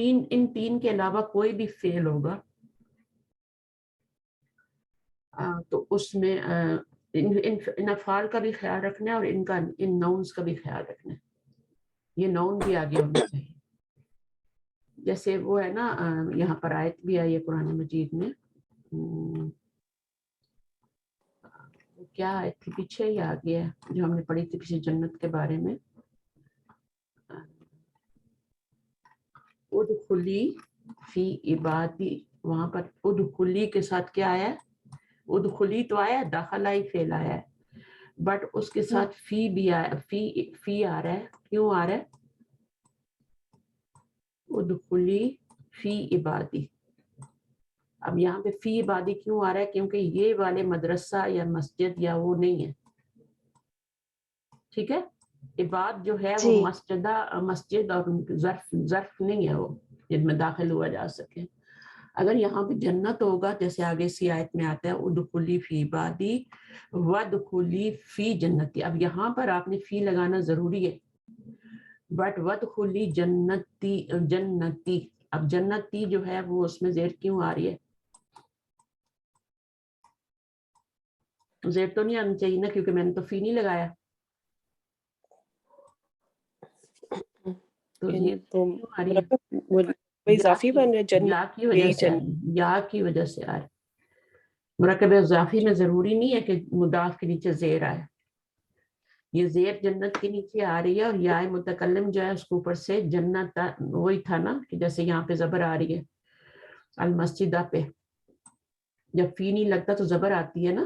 ان تین کے علاوہ کوئی بھی فعل ہوگا تو اس میں ان افعال کا بھی خیال رکھنا ہے اور ان ناؤنز کا بھی خیال رکھنا ہے. یہ ناؤن بھی آگے ہونا چاہیے. جیسے وہ ہے نا یہاں پر آیت بھی آئی ہے قرآن مجید میں, کیا آیت تھی پیچھے ہی آ گیا ہے جو ہم نے پڑھی تھی پیچھے جنت کے بارے میں. ادخلی فی عبادی, وہاں پر ادخلی کے ساتھ کیا آیا ہے؟ ادخلی تو آیا, داخلہ ہی فعل آیا ہے, بٹ اس کے ساتھ فی بھی آیا, فی آ رہا ہے. کیوں آ رہا ہے؟ ادخلی فی عبادی. اب یہاں پہ فی عبادی کیوں آ رہا ہے؟ کیونکہ یہ والے مدرسہ یا مسجد یا وہ نہیں ہے. ٹھیک ہے, عباد جو ہے وہ مسجد اور ظرف نہیں ہے وہ جن میں داخل ہوا جا سکے. اگر یہاں پہ جنت ہوگا جیسے آگے سی آیت میں آتا ہے ادخلی فی عبادی وادخلی فی جنتی. اب یہاں پر آپ نے فی لگانا ضروری ہے, بٹ وادخلی جنتی. اب جنتی جو ہے وہ اس میں زیر کیوں آ رہی ہے؟ زیر تو نہیں آنی چاہیے نا, کیونکہ میں نے تو فی نہیں لگایا. تو یہ کیوں آ رہی ہے؟ اضافی بن رہا یا کی وجہ سے, یا کی وجہ سے آ رہا ہے. مرکب اضافی میں ضروری نہیں ہے کہ مضاف کے نیچے زیر آئے. یہ زیر جنت کے نیچے آ رہی ہے اور یا متکلم جو ہے اس کے اوپر سے جنت وہی تھا نا, کہ جیسے یہاں پہ زبر آ رہی ہے المسجدہ پہ, جب فی نہیں لگتا تو زبر آتی ہے نا.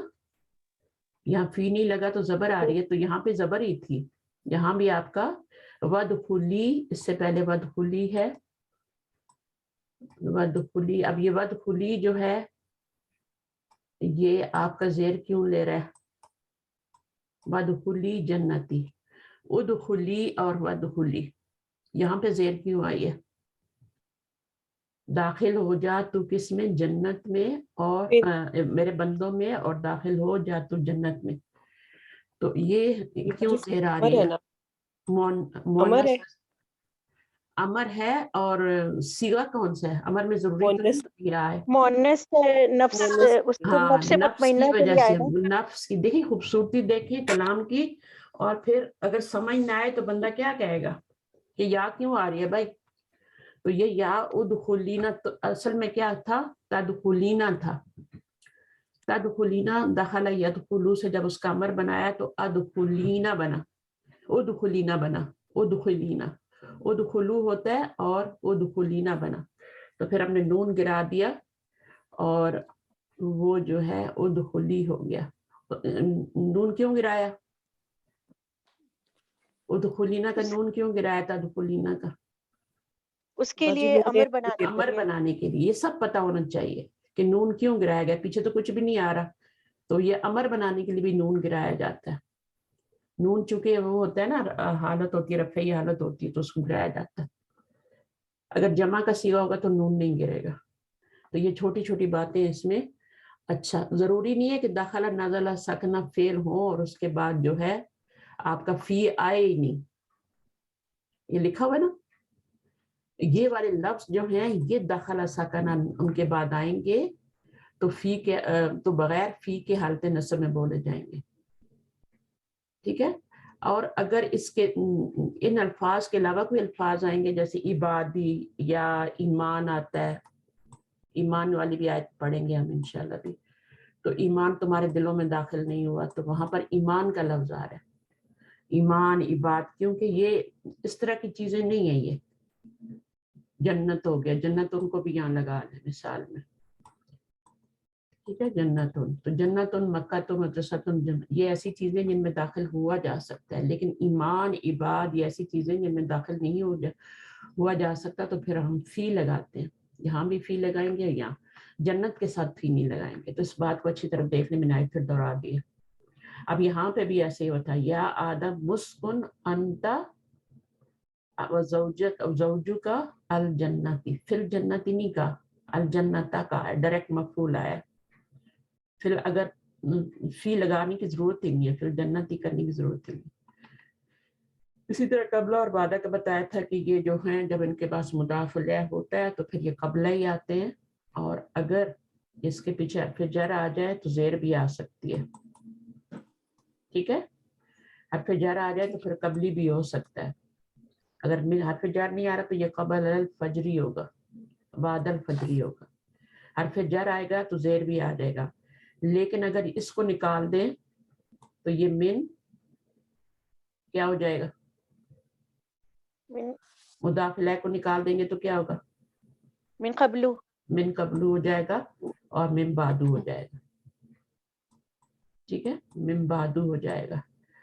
یہاں فی نہیں لگا تو زبر آ رہی ہے, تو یہاں پہ زبر ہی تھی. یہاں بھی آپ کا ودخلی, اس سے پہلے ودخلی ہے, ودخلی. اب یہ ودخلی جو ہے یہ آپ کا زیر کیوں لے رہا ہے؟ ودخلی جنتی, ادخلی اور ودخلی, یہاں پہ زیر کیوں آئی ہے؟ داخل ہو جا تو کس میں؟ جنت میں, اور میرے بندوں میں, اور داخل ہو جا تو جنت میں. تو یہ کیوں زیر آ رہی ہے؟ امر ہے, اور سیغہ کون سا ہے؟ امر میں ضروری تو نہیں کیا ہے, مؤنث نفس, اس کو ہاں نفس نفس کی مطمئنہ کے وجہ لیے سے, آئے گا. نفس کی. دیکھیں خوبصورتی دیکھیں کلام کی, اور پھر اگر سمجھ نہ آئے تو بندہ کیا کہے گا کہ یا کیوں آ رہی ہے بھائی. تو یہ یا ادخلینا تو اصل میں کیا تھا؟ تدخلینا تھا. تدخلینا, دخل یدخلو سے جب اس کا امر بنایا تو ادخلینا بنا, ادخلینا بنا, ادخلینا. ادخلو ہوتا ہے اور ادخلینا بنا, تو پھر ہم نے نون گرا دیا اور وہ جو ہے ادخلی ہو گیا. نون کیوں گرایا؟ ادخلینا کا نون کیوں گرایا تھا؟ ادخلینا کا اس کے لیے امر بنانے کے لیے. یہ سب پتا ہونا چاہیے کہ نون کیوں گرایا گیا. پیچھے تو کچھ بھی نہیں آ رہا, تو یہ امر بنانے کے لیے بھی نون گرایا جاتا ہے. نون چونکہ وہ ہوتا ہے نا, حالت ہوتی ہے, رفعی حالت ہوتی ہے, تو اس کو گرایا جاتا ہے. اگر جمع کا صیغہ ہوگا تو نون نہیں گرے گا. تو یہ چھوٹی چھوٹی باتیں اس میں. اچھا, ضروری نہیں ہے کہ داخلہ نازلہ سکنہ فعل ہو اور اس کے بعد جو ہے آپ کا فی آئے ہی نہیں. یہ لکھا ہوا ہے نا, یہ والے لفظ جو ہیں یہ داخلہ سکنہ ان کے بعد آئیں گے تو فی کے تو بغیر فی کے حالت نصب میں بولے جائیں گے. ٹھیک ہے, اور اگر اس کے ان الفاظ کے علاوہ کوئی الفاظ آئیں گے جیسے عبادی یا ایمان آتا ہے, ایمان والی بھی آیت پڑھیں گے ہم انشاءاللہ بھی, تو ایمان تمہارے دلوں میں داخل نہیں ہوا, تو وہاں پر ایمان کا لفظ آ رہا ہے, ایمان عباد, کیونکہ یہ اس طرح کی چیزیں نہیں ہیں. یہ جنت ہو گیا, جنت ان کو بھی یہاں لگا لیں مثال میں. ٹھیک ہے, جنتن, تو جنتن مکہ مدرستن, یہ ایسی چیزیں جن میں داخل ہوا جا سکتا ہے, لیکن ایمان عباد یہ ایسی چیزیں جن میں داخل نہیں ہوا جا سکتا, تو پھر ہم فی لگاتے ہیں. یہاں بھی فی لگائیں گے, یہاں جنت کے ساتھ فی نہیں لگائیں گے. تو اس بات کو اچھی طرح دیکھنے میں نائب پھر دوہرا دیا. اب یہاں پہ بھی ایسے ہی ہوتا ہے, یا آدم مسکن انتا زوجو کا الجنتی, پھر جنتی نہیں کا, الجنتا کا ہے, ڈائریکٹ مفعول آیا. پھر اگر فی لگانے کی ضرورت ہی نہیں ہے, پھر جنتی کرنے کی ضرورت ہی نہیں. اسی طرح قبلہ اور بعدہ کا بتایا تھا کہ یہ جو ہیں جب ان کے پاس مضاف الیہ ہوتا ہے تو پھر یہ قبلہ ہی آتے ہیں، اور اگر اس کے پیچھے حرف جر آ جائے تو زیر بھی آ سکتی ہے، ٹھیک ہے، حرف جر آ جائے تو پھر قبلی بھی ہو سکتا ہے، اگر حرف جر نہیں آ رہا تو یہ قبل الفجری ہوگا، بعد الفجری ہوگا، حرف جر آئے گا تو زیر بھی آ جائے گا، لیکن اگر اس کو نکال دیں تو یہ من کیا ہو جائے گا، مضاف الیہ کو نکال دیں گے تو کیا ہوگا، من قبلو، من قبلو ہو جائے گا اور من بعدو ہو جائے گا، ٹھیک ہے، من بعدو ہو جائے گا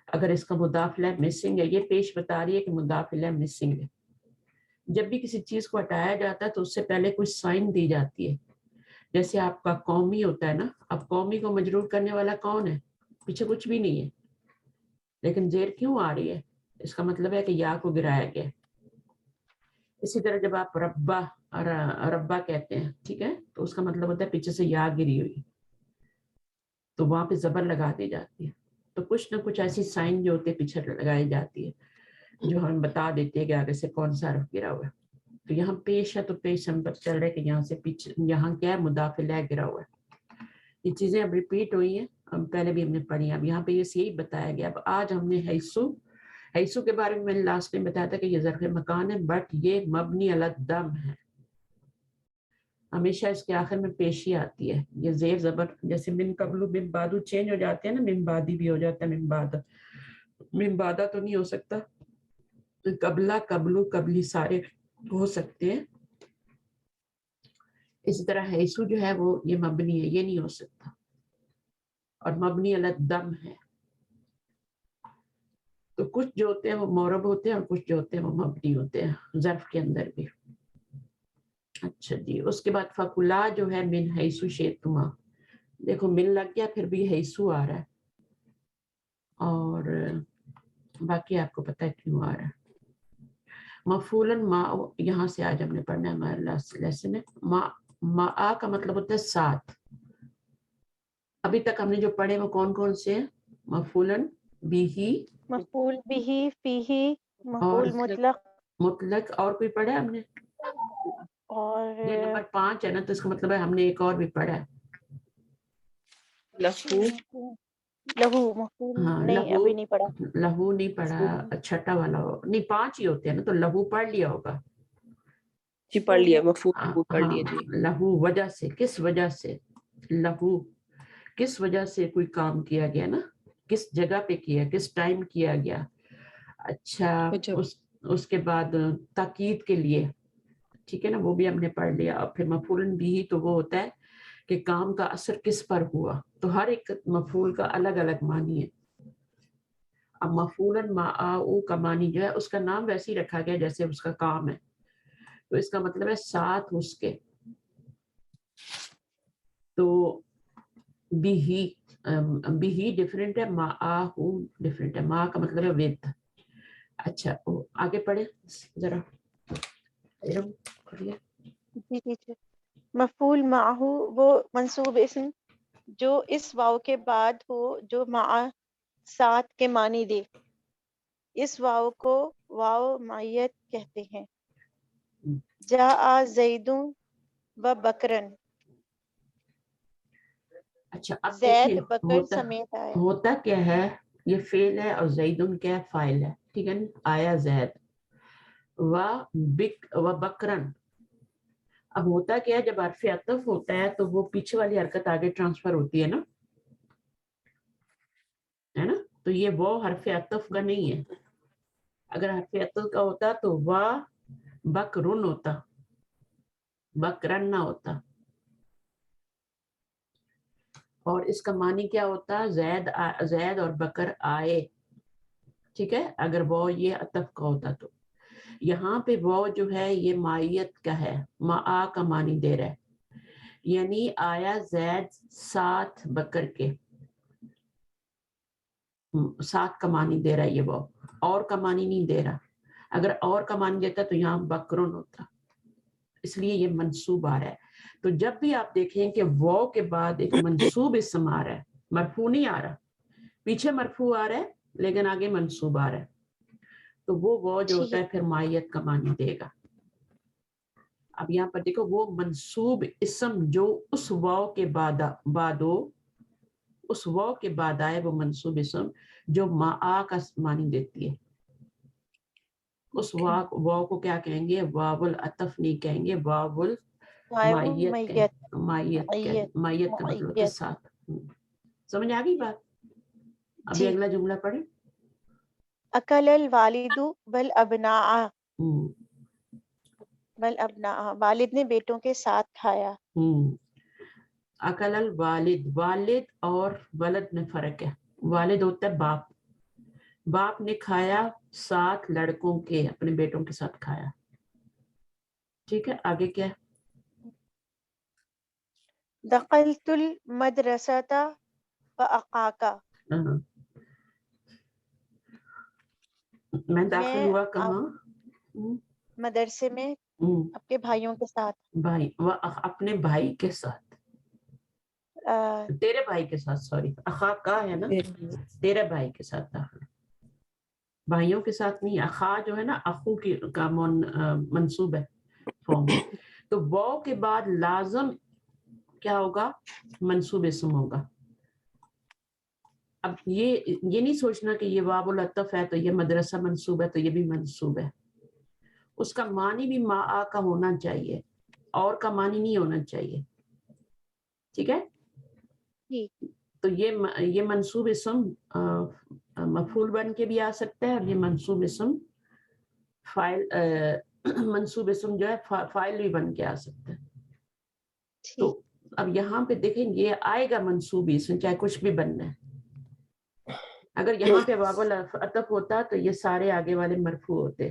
اگر اس کا مضاف الیہ مسنگ ہے۔ یہ پیش بتا رہی ہے کہ مضاف الیہ مسنگ ہے۔ جب بھی کسی چیز کو ہٹایا جاتا ہے تو اس سے پہلے کوئی سائن دی جاتی ہے، جیسے آپ کا قومی ہوتا ہے نا، اب قومی کو مجرور کرنے والا کون ہے، پیچھے کچھ بھی نہیں ہے، لیکن زیر کیوں آ رہی ہے، اس کا مطلب ہے کہ یا کو گرایا گیا۔ اسی طرح جب آپ ربا کہتے ہیں، ٹھیک ہے، تو اس کا مطلب ہوتا ہے پیچھے سے یا گری ہوئی، تو وہاں پہ زبر لگا دی جاتی ہے۔ تو کچھ نہ کچھ ایسی سائن جو ہوتے پیچھے لگائی جاتی ہے جو ہم بتا دیتے ہیں کہ آگے سے کون سا حرف گرا ہوا ہے۔ تو یہاں پیش ہے تو پیش ہم پر چل رہے ہیں کہ یہاں سے پیچھے، یہاں کیا ہے، مضاف الیہ گرا ہوا ہے۔ یہ چیزیں اب ریپیٹ ہوئی ہیں، اب پہلے بھی ہم نے پڑھی ہیں، اب یہاں پہ یہی بتایا گیا۔ اب آج ہم نے حیثو کے بارے میں نے لاسٹ میں بتایا تھا کہ یہ ظرف مکان ہے، بٹ یہ مبنی علی الضم ہے، ہمیشہ اس کے آخر میں پیشی آتی ہے، یہ زیر زبر، جیسے من قبلو من بعدو چینج ہو جاتے ہیں نا، من بعدی بھی ہو جاتا ہے، من بعدہ تو نہیں ہو سکتا، قبلہ قبلو قبلی سارے ہو سکتے ہیں۔ اسی طرح حیثو جو ہے وہ یہ مبنی ہے، یہ نہیں ہو سکتا، اور مبنی علی الضم ہے۔ تو کچھ جو ہوتے ہیں وہ معرب ہوتے ہیں اور کچھ جو ہوتے ہیں وہ مبنی ہوتے ہیں ظرف کے اندر بھی۔ اچھا جی، اس کے بعد فکلا جو ہے من حیثو شئتما، دیکھو من لگ گیا پھر بھی حیثو آ رہا ہے، اور باقی آپ کو پتہ ہے کیوں آ رہا ہے۔ مفعولاً ما، یہاں سے آج ہم نے پڑھنا ہے، ہمارا لاسٹ لیسن ہے۔ ما کا مطلب ہوتا ہے ساتھ، ابھی تک ہم نے جو پڑھے وہ کون کون سے ہیں، مفعولاً بھی، مفعول بھی، فیہی، اور مفعول مطلق، مطلق، اور کوئی پڑھا ہے ہم نے، اور یہ نمبر 5 ہے نا، تو اس کا مطلب ہے ہم نے ایک اور بھی پڑھا ہے، لہو، لہو مفعول، ہاں نہیں لہو، ابھی نہیں پڑھا۔ لہو نہیں پڑھا، چھٹا والا ہو نہیں، 5 ہی ہوتے ہیں نا، تو لہو پڑھ لیا ہوگا، جی پڑھ لیا، مفعول پڑھ ہاں لیا جی۔ لہو وجہ سے، کس وجہ سے، لہو کس وجہ سے کوئی کام کیا گیا نا، کس جگہ پہ کیا، کس ٹائم کیا گیا۔ اچھا، اس کے بعد تاکید کے لیے، ٹھیک ہے نا، وہ بھی ہم نے پڑھ لیا۔ اور پھر مفعول بھی تو وہ ہوتا ہے کہ کام کا اثر کس پر ہوا، تو ہر ایک مفعول کا الگ الگ معنی ہے۔ اب مفعولاً معاؤ کا معنی جو ہے اس کا نام ویسے ہی رکھا گیا جیسے اس کا کام ہے، تو اس کا مطلب ہے ساتھ اس کے، تو بھی ڈفرینٹ ہے، معاہو ڈفرینٹ ہے، ماں کا مطلب ہے ود۔ اچھا آگے پڑھیں ذرا، جی ٹیچر، مفعول معہ وہ منصوب اسم جو اس واو کے بعد ہو، جو مع ساتھ کے معنی دے، اس واو کو واو معیت کہتے ہیں۔ جاء زید و بکرن، اچھا اب زید دیکھیں بکر سمیت آیا۔ ہوتا کیا ہے، یہ فعل ہے اور زیدن کیا ہے، فاعل ہے، ٹھیک ہے نا، آیا زید و بکرن۔ اب ہوتا کیا ہے، جب حرف عطف ہوتا ہے تو وہ پیچھے والی حرکت آگے ٹرانسفر ہوتی ہے نا، تو یہ وہ حرف عطف کا نہیں ہے، اگر حرف عطف کا ہوتا تو وا بکرن ہوتا، بکرن نہ ہوتا، اور اس کا معنی کیا ہوتا، زید اور بکر آئے، ٹھیک ہے، اگر وہ یہ عطف کا ہوتا تو۔ یہاں پہ وہ جو ہے یہ مائیت کا ہے، معا کا معنی دے رہا ہے، یعنی آیا زید ساتھ بکر کے، ساتھ کا معنی دے رہا ہے یہ وہ، اور کا معنی نہیں دے رہا، اگر اور کا معنی دیتا تو یہاں بکرن ہوتا، اس لیے یہ منصوب آ رہا ہے۔ تو جب بھی آپ دیکھیں کہ وہ کے بعد ایک منصوب اسم آ رہا ہے، مرفوع نہیں آ رہا، پیچھے مرفوع آ رہا ہے لیکن آگے منصوب آ رہا ہے، تو وہ جو ہوتا ہے پھر مائیت کا معنی دے گا. اب یہاں پر دیکھو وہ منصوب اسم جو اس واو کے بعد اس واو کے بعد آئے وہ منصوب اسم جو معا کا معنی دیتی ہے. اس واو کو کیا کہیں گے؟ واو العطف نہیں کہیں گے، واو المائیت مائیت کا مطلب ہوتا ہے ساتھ. سمجھ آ گئی بات؟ ابھی اگلا جملہ پڑھیں. اکل الوالد والابناء، والد نے بیٹوں کے ساتھ کھایا. اکل الوالد، والد اور ولد میں فرق ہے. والد ہوتا ہے باپ، باپ نے کھایا 7 لڑکوں کے، اپنے بیٹوں کے ساتھ کھایا. ٹھیک ہے، آگے کیا ہے؟ دخلت المدرسۃ فاقاکا، میں داخل ہوا کہاں؟ مدرسے میں اپنے بھائیوں کے ساتھ. بھائی، اپنے بھائی کے ساتھ، تیرے بھائی کے ساتھ، سوری اخا کا ہے نا، تیرے بھائی کے ساتھ داخل، بھائیوں کے ساتھ نہیں. اخا جو ہے نا اخو کی کا منصوب ہے فارم. تو واو کے بعد لازم کیا ہوگا؟ منصوب اسم ہوگا. اب یہ نہیں سوچنا کہ یہ واو العطف ہے تو یہ مدرسہ منصوب ہے تو یہ بھی منصوب ہے. اس کا معنی بھی معا کا ہونا چاہیے، اور کا معنی نہیں ہونا چاہیے. ٹھیک ہے، تو یہ منصوب اسم مفعول بن کے بھی آ سکتا ہے، اور یہ منصوب اسم فاعل منصوب اسم جو ہے فاعل بھی بن کے آ سکتا ہے. تو اب یہاں پہ دیکھیں یہ آئے گا منصوب اسم چاہے کچھ بھی بننا ہے. اگر یہاں پہ واو العطف ہوتا تو یہ سارے آگے والے مرفوع ہوتے.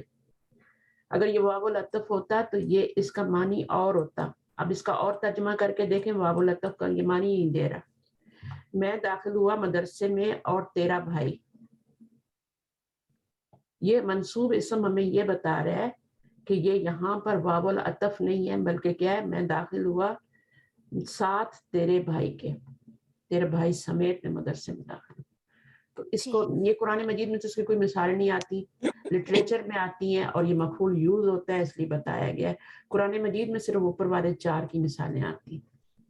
اگر یہ واو العطف ہوتا تو یہ اس کا معنی اور ہوتا. اب اس کا اور ترجمہ کر کے دیکھیں، واو العطف کا یہ معنی نہیں دے رہا. میں داخل ہوا مدرسے میں اور تیرا بھائی، یہ منصوب اسم ہمیں یہ بتا رہا ہے کہ یہ یہاں پر واو العطف نہیں ہے، بلکہ کیا ہے؟ میں داخل ہوا ساتھ تیرے بھائی کے، تیرے بھائی سمیت میں مدرسے میں داخل. تو اس کو یہ قرآن مجید میں تو اس کی کوئی مثال نہیں آتی، لٹریچر میں آتی ہیں اور یہ مفعول یوز ہوتا ہے، اس لیے بتایا گیا ہے. قرآن مجید میں صرف اوپر والے 4 کی مثالیں آتی ہیں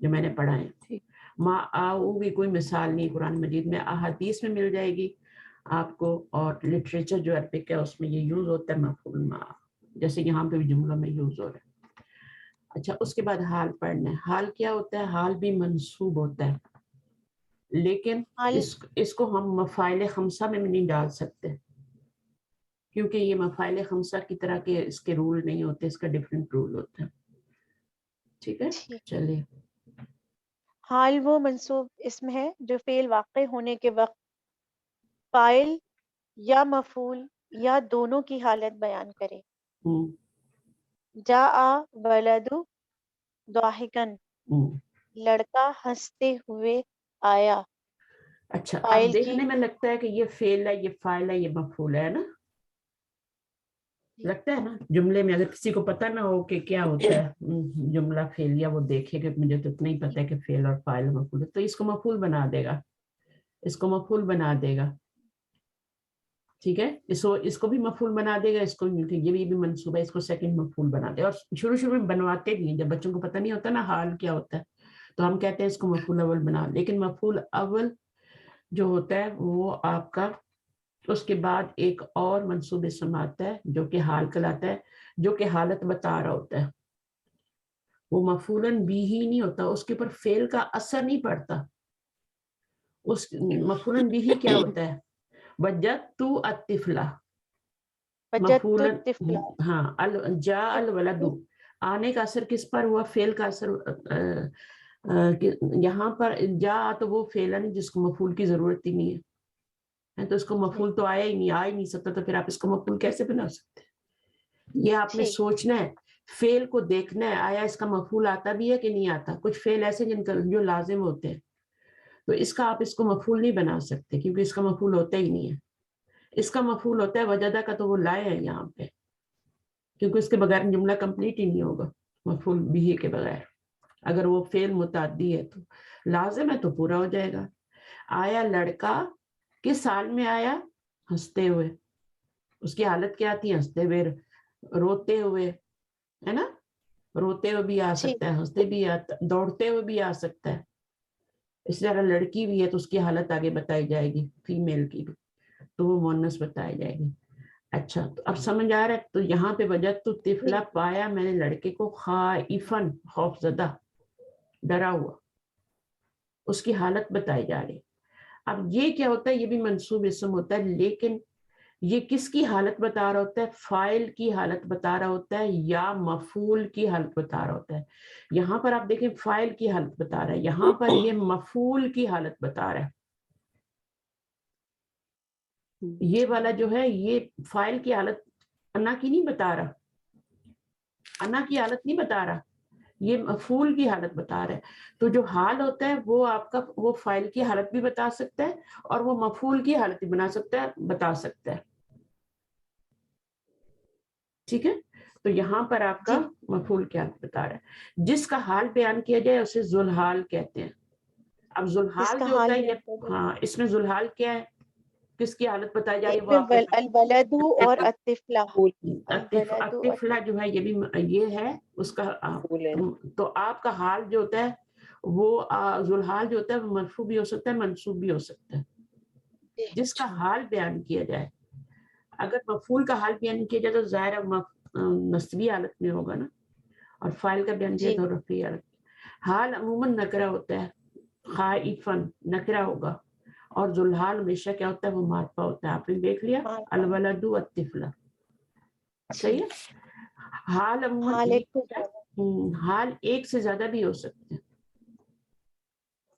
جو میں نے پڑھا ہے. معاؤ کی کوئی مثال نہیں قرآن مجید میں. احادیث میں مل جائے گی آپ کو، اور لٹریچر جو عربک ہے اس میں یہ یوز ہوتا ہے مفعول مع، جیسے یہاں پہ بھی جملوں میں یوز ہو رہا ہے. اچھا، اس کے بعد حال پڑھنا ہے. حال کیا ہوتا ہے؟ حال بھی منصوب ہوتا ہے، لیکن اس کو ہم مفاعل خمسہ میں نہیں ڈال سکتے، کیونکہ یہ مفاعل خمسہ کی طرح کے اس کے رول نہیں ہوتے، اس کا ڈیفرنٹ رول ہوتا ہے. ٹھیک ہے، چلیے. حال وہ منصوب اسم ہے جو فعل واقع ہونے کے وقت فاعل یا مفعول یا دونوں کی حالت بیان کرے. جاء ولد ضاحکن، لڑکا ہنستے ہوئے آیا. اچھا، اب دیکھنے میں لگتا ہے کہ یہ فعل ہے، یہ فاعل ہے، یہ مفعول ہے نا، لگتا ہے نا جملے میں. اگر کسی کو پتہ نہ ہو کہ کیا ہوتا ہے جملہ فعلیہ، وہ دیکھے کہ مجھے تو اتنا ہی پتہ ہے کہ فعل اور فاعل مفعول ہے، تو اس کو مفعول بنا دے گا، اس کو مفعول بنا دے گا. ٹھیک ہے، اس کو بھی مفعول بنا دے گا، اس کو یہ بھی منصوب ہے، اس کو سیکنڈ مفعول بنا دے گا. اور شروع میں بنواتے بھی ہیں، جب بچوں کو پتہ نہیں ہوتا نا حال کیا ہوتا ہے تو ہم کہتے ہیں اس کو مفعول اول بنا. لیکن مفعول اول جو ہوتا ہے وہ آپ کا اس کے بعد ایک اور منصوب اسم آتا ہے جو کہ حال کہلاتا ہے، جو کہ حالت بتا رہا ہوتا ہے. وہ مفعولاً بھی ہی نہیں ہوتا، اس کے اوپر فعل کا اثر نہیں پڑتا. اس مفعولاً بھی ہی کیا ہوتا ہے؟ وجدت الطفل، مفعولاً ہاں جاء الولد، آنے کا اثر کس پر ہوا؟ فعل کا اثر. یہاں پر جا تو وہ فعل ہے جس کو مفعول کی ضرورت ہی نہیں ہے، تو اس کو مفعول تو آیا ہی نہیں، آ ہی نہیں سکتا، تو پھر آپ اس کو مفعول کیسے بنا سکتے؟ یہ آپ نے سوچنا ہے، فعل کو دیکھنا ہے، آیا اس کا مفعول آتا بھی ہے کہ نہیں آتا. کچھ فعل ایسے جن کا جو لازم ہوتے ہیں، تو اس کا آپ اس کو مفعول نہیں بنا سکتے کیونکہ اس کا مفعول ہوتا ہی نہیں ہے. اس کا مفعول ہوتا ہے وجدہ کا، تو وہ لائے ہے یہاں پہ، کیونکہ اس کے بغیر جملہ کمپلیٹ ہی نہیں ہوگا مفعول بھی کے بغیر. اگر وہ فعل متعدی ہے تو لازم ہے تو پورا ہو جائے گا. آیا لڑکا، کس حال میں آیا؟ ہنستے ہوئے. اس کی حالت کیا تھی؟ ہنستے ہوئے، روتے ہوئے، ہے نا؟ روتے ہوئے بھی آ جی سکتا ہے، ہنستے بھی دوڑتے ہوئے بھی آ سکتا ہے. اس لیے اگر لڑکی بھی ہے تو اس کی حالت آگے بتائی جائے گی، فیمیل کی بھی، تو وہ مونس بتائی جائے گی. اچھا تو اب سمجھ آ رہا ہے. تو یہاں پہ وجدت طفلا، پایا میں نے لڑکے کو، خائفن خوف زدہ، ڈرا ہوا، اس کی حالت بتائی جا رہی. اب یہ کیا ہوتا ہے؟ یہ بھی منصوب اسم ہوتا ہے، لیکن یہ کس کی حالت بتا رہا ہوتا ہے؟ فاعل کی حالت بتا رہا ہوتا ہے یا مفعول کی حالت بتا رہا ہوتا ہے. یہاں پر آپ دیکھیں فاعل کی حالت بتا رہا ہے، یہاں پر یہ مفعول کی حالت بتا رہا ہے. یہ والا جو ہے یہ فاعل کی حالت انا کی نہیں بتا رہا، انا کی حالت نہیں بتا رہا، یہ مفعول کی حالت بتا رہا ہے. تو جو حال ہوتا ہے وہ آپ کا، وہ فاعل کی حالت بھی بتا سکتا ہے اور وہ مفعول کی حالت بھی بتا سکتا ہے. ٹھیک ہے؟ تو یہاں پر آپ کا مفعول کی حالت بتا رہا ہے. جس کا حال بیان کیا جائے اسے ذوالحال کہتے ہیں. اب جس ذوالحال کا جو ہوتا حال ہے بیان یہ، کیا جائے، ہاں اس میں ذوالحال کیا ہے؟ کس کی حالت بتائی جا رہی ہے؟ اس وہ آپ میں کے الولد اور الطفلہ، الولد الطفلہ جو ہے، یہ بھی یہ ہے اس کا. تو آپ کا حال جو ہوتا ہے وہ ذوالحال جو ہوتا ہے وہ مرفوع بھی ہو سکتا ہے، منصوب بھی ہو سکتا ہے. جس کا حال بیان کیا جائے، اگر مفعول کا حال بیان کیا جائے تو ظاہر نصبی حالت میں ہوگا نا، اور فاعل کا بیان کیا جی تو رفعی حالت. حال عموماً نکرہ ہوتا ہے، خائفن نکرہ ہوگا، اور ذوالحال ہمیشہ کیا ہوتا ہے؟ وہ معرفہ ہوتا ہے. آپ نے دیکھ لیا الولد والطفلہ، صحیح ہے. حال عموماً حال ایک سے زیادہ، حال ایک سے زیادہ بھی ہو سکتے ہیں.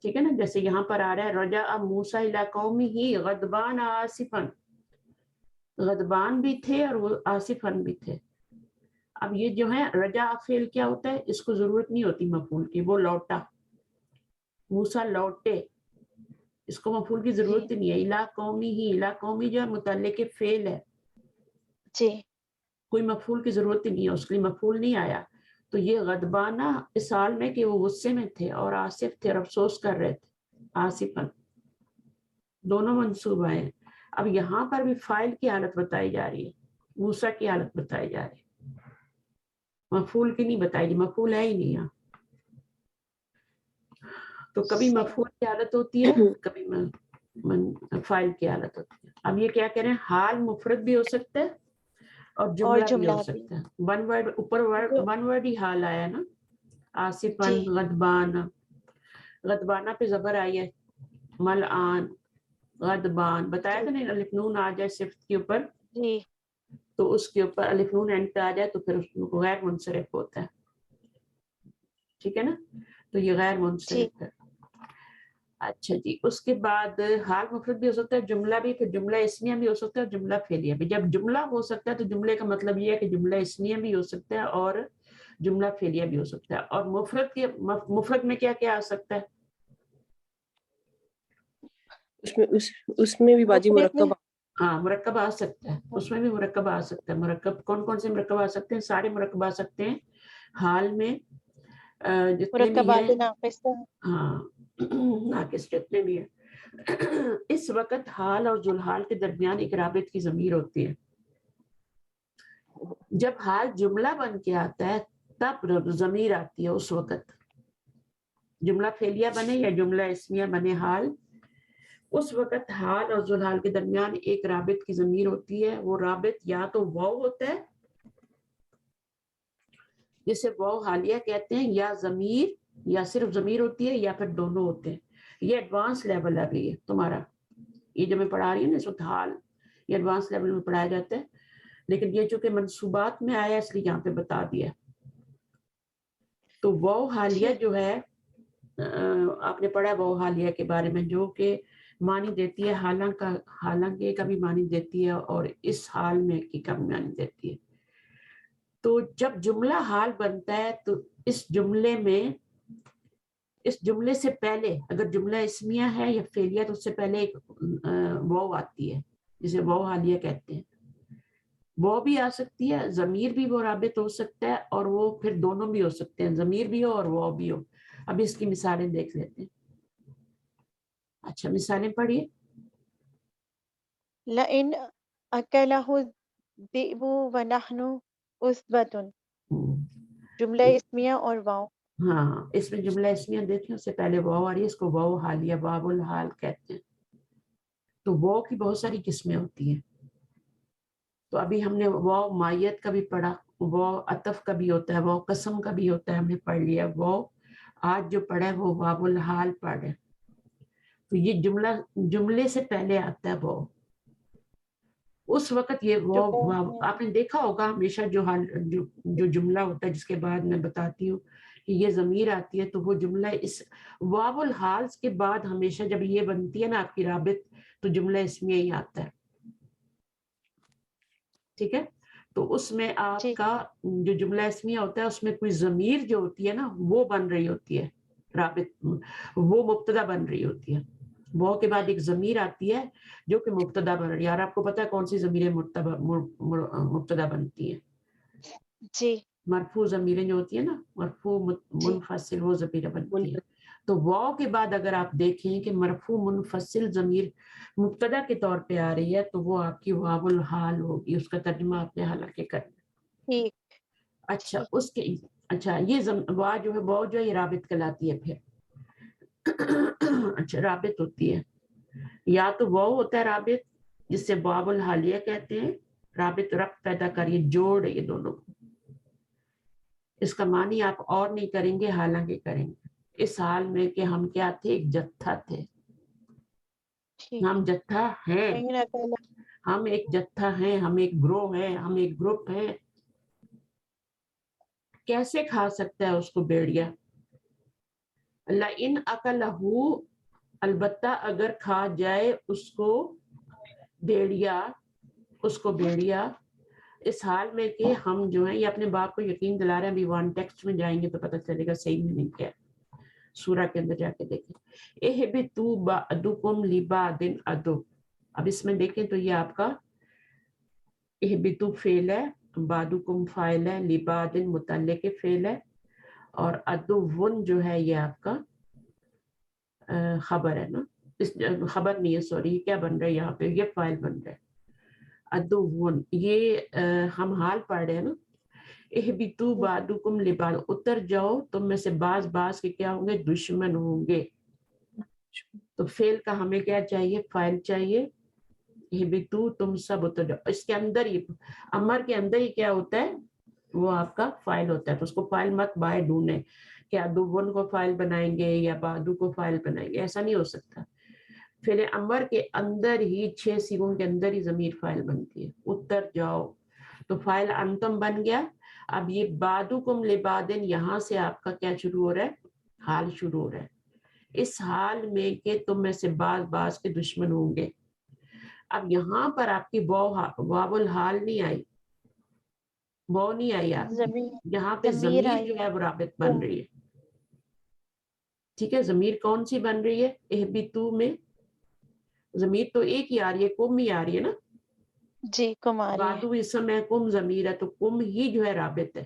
ٹھیک ہے نا؟ جیسے یہاں پر آ رہا ہے رجع موسیٰ الی قومہ غضبان آسفا، غضبان بھی تھے اور وہ آسفن بھی تھے. اب یہ جو ہے رجع فعل کیا ہوتا ہے؟ اس کو ضرورت نہیں ہوتی مفعول کی، وہ لوٹا، موسیٰ لوٹے، اس کو مفعول کی ضرورت ہی نہیں ہے. الی قومہ، الی قومہ جو ہے متعلق فعل ہے، جی کوئی مفعول کی ضرورت ہی نہیں ہے، اس کے لیے مفعول نہیں آیا. تو یہ غضبانہ اس حال میں کہ وہ غصے میں تھے، اور آصف تھے اور افسوس کر رہے تھے، آصفن، دونوں منصوب آئے. اب یہاں پر بھی فاعل کی حالت بتائی جا رہی ہے، موسیٰ کی حالت بتائی جا رہی ہے، مفعول کی نہیں بتائی جی، مفعول ہے ہی نہیں یہاں. تو کبھی مفعول کی حالت ہوتی ہے، کبھی فاعل کی حالت ہوتی ہے. اب یہ کیا کہہ رہے ہیں؟ حال مفرد بھی ہو سکتا ہے اور جملہ بھی ہو سکتا ہے. ون ورڈ اوپر، ون ورڈ ہی حال آیا نا، آصفن، غضبان. غضبانہ پہ زبر آئی ہے، ملعان، غضبان بتایا تھا نہیں، الف نون آ جائے صفت کے اوپر جی تو اس کے اوپر الف نون اینڈ پہ آ جائے تو پھر اس کو غیر منصرف ہوتا ہے. ٹھیک ہے نا؟ تو یہ غیر منصرف ہے. اچھا جی، اس کے بعد حال مفرد بھی ہو سکتا ہے، جملہ بھی، پھر جملہ اسمیہ بھی ہو سکتا ہے اور جملہ فعلیہ بھی. جب جملہ ہو سکتا ہے تو جملے کا مطلب یہ ہے کہ جملہ اسمیہ بھی ہو سکتا ہے اور جملہ فعلیہ بھی ہو سکتا ہے. اور مفرد میں کیا کیا آ سکتا ہے؟ اس میں بھی باجی مرکب، ہاں مرکب آ سکتا ہے، اس میں بھی مرکب آ سکتا ہے. مرکب کون کون سے مرکب آ سکتے ہیں؟ سارے مرکب آ سکتے ہیں حال میں، جتنے بھی ہیں، ہاں ناقص جتنے بھی ہیں. اس وقت حال اور ذوالحال کے درمیان ایک رابط کی ضمیر ہوتی ہے. جب حال جملہ بن کے آتا ہے تب ضمیر آتی ہے. اس وقت جملہ فعلیہ بنے یا جملہ اسمیہ بنے حال، اس وقت حال اور ذوالحال کے درمیان ایک رابط کی ضمیر ہوتی ہے. وہ رابط یا تو واو ہوتا ہے جسے واو حالیہ کہتے ہیں، یا ضمیر، یا صرف ضمیر ہوتی ہے، یا پھر دونوں ہوتے ہیں. یہ ایڈوانس لیول ہے یہ تمہارا، یہ جو میں پڑھا رہی ہوں نا اس وقت حال، یہ ایڈوانس لیول میں پڑھایا جاتا ہے، لیکن یہ چونکہ منصوبات میں آیا اس لیے یہاں پہ بتا دیا. تو واو حالیہ جو ہے، آپ نے پڑھا واو حالیہ کے بارے میں، جو کہ معنی دیتی ہے حالانکہ کا بھی معنی دیتی ہے اور اس حال میں کی کا بھی معنی دیتی ہے. تو جب جملہ حال بنتا ہے تو اس جملے سے پہلے اگر جملہ اسمیہ ہے یا فعلیہ تو اس سے پہلے ایک واو آتی ہے جسے واو حالیہ کہتے ہیں. وہ بھی آ سکتی ہے، ضمیر بھی وہ رابط ہو سکتا ہے، اور وہ پھر دونوں بھی ہو سکتے ہیں، ضمیر بھی ہو اور وہ بھی ہو. اب اس کی مثالیں دیکھ لیتے ہیں. اچھا مثالیں پڑھیے. لئن اکلہ الذئب ونحن عصبة، جملہ ہم، اسمیہ اور واو. ہاں اس میں جملہ اسمیہ دیکھیں اس سے پہلے واو آ رہی ہے، اس کو واو حالیہ باب الحال کہتے ہیں. تو واو کی بہت ساری قسمیں ہوتی ہیں. تو ابھی ہم نے واو مائیت کا بھی پڑھا، واو عطف کا بھی ہوتا ہے، واو قسم کا بھی ہوتا ہے، ہم نے پڑھ لیا. واو آج جو پڑھا ہے وہ واو الحال پڑھ ہے. تو یہ جملے سے پہلے آتا ہے واو. اس وقت یہ واو آپ نے دیکھا ہوگا ہمیشہ جو جملہ ہوتا ہے جس کے بعد میں بتاتی ہوں کہ یہ ضمیر آتی ہے، تو وہ جملہ اس واو الحال کے بعد ہمیشہ جب یہ بنتی ہے نا آپ کی رابط، تو جملہ اسمیہ ہی آتا ہے. ٹھیک ہے، تو اس میں آپ جی کا جو جملہ اسمیہ ہوتا ہے اس میں کوئی ضمیر جو ہوتی ہے نا وہ بن رہی ہوتی ہے، رابط وہ مبتدا بن رہی ہوتی ہے. وہ کے بعد ایک ضمیر آتی ہے جو کہ مبتدا بن رہی ہے. اور آپ کو پتا ہے کون سی ضمیریں مبتدا بنتی ہیں؟ جی مرفوع ضمیریں جو ہوتی ہیں نا، مرفوع جی منفصل، وہ ضمیریں بنتی ہیں. منفصل. تو واو کے بعد اگر آپ دیکھیں کہ مرفوع منفصل ضمیر مبتدا کے طور پہ آ رہی ہے تو وہ آپ کی واو الحال ہوگی. اس کا ترجمہ آپ نے حالانکہ کرنا. ٹھیک اچھا ٹھیک. اس کے اچھا یہ واو جو ہے واو جو ہے یہ رابط کہلاتی ہے. پھر اچھا رابط ہوتی ہے، یا تو واو ہوتا ہے رابط جس سے واو الحالیہ کہتے ہیں، رابط ربط پیدا کریے، جوڑ یہ دونوں کو. اس کا معنی آپ اور نہیں کریں گے حالانکہ کریں گے. اس حال میں کہ ہم کیا تھے، ایک جتھا تھے. ٹھیک. ہم جتھا ہیں، فإن أكل ہم ایک جتھا ہیں، ہم ایک گروہ ہیں، ہم ایک گروپ ہیں. کیسے کھا سکتا ہے اس کو بیڑیا؟ لئن اکلہ، البتہ اگر کھا جائے اس کو بیڑیا، اس کو بیڑیا، اس حال میں کہ ہم جو ہیں یہ اپنے باپ کو یقین دلا رہے ہیں. ابھی وان ٹیکسٹ میں جائیں گے تو پتہ چلے گا صحیح میں نہیں کیا. سورہ کے اندر جا کے دیکھیں. اہبطوا بعضکم لبعض عدو. اب اس میں دیکھیں تو یہ آپ کا اہبطوا فعل ہے، بعضکم فاعل ہے، لبعض متعلق فعل ہے، اور عدو جو ہے یہ آپ کا خبر ہے نا. اس خبر نہیں ہے، سوری، کیا بن رہا ہے یہاں پہ، یہ فاعل بن رہا ہے. عدوون یہ ہم حال پڑھ رہے ہیں نا. اہبطوا بعضکم لبعض، اتر جاؤ تم میں سے بعض کے کیا ہوں گے، دشمن ہوں گے. تو فعل کا ہمیں کیا چاہیے، فاعل چاہیے. اہبطوا تم سب اتر جاؤ. اس کے اندر ہی امر کے اندر ہی کیا ہوتا ہے، وہ آپ کا فاعل ہوتا ہے. تو اس کو فاعل مت باہر ڈھونڈیں کہ عدوون کو فاعل بنائیں گے یا بعدو کو فاعل بنائیں گے، ایسا نہیں ہو سکتا. فعل امر کے اندر ہی 6 سیغوں کے اندر ہی ضمیر فاعل بنتی ہے. اتر جاؤ تو فاعل انتم بن گیا. اب یہ بعدکم لبعض، یہاں سے آپ کا کیا شروع ہو رہا ہے، حال شروع ہو رہا ہے. اس حال میں کہ تم میں سے بعض کے دشمن ہوں گے. اب یہاں پر آپ کی واو الحال نہیں آئی، وہ نہیں آئی آپ کی. ضمیر یہاں پہ ضمیر ضمیر آئی جو ہے وہ رابط ہے. بن رہی ہے. ٹھیک ہے، ضمیر کون سی بن رہی ہے، اہبطوا میں ضمیر تو ایک ہی آ رہی ہے، کم ہی آ رہی ہے نا. جی کماری ہے. بعدو اسم ہے، کم ضمیر ہے، تو کم ہی جو ہے رابط ہے.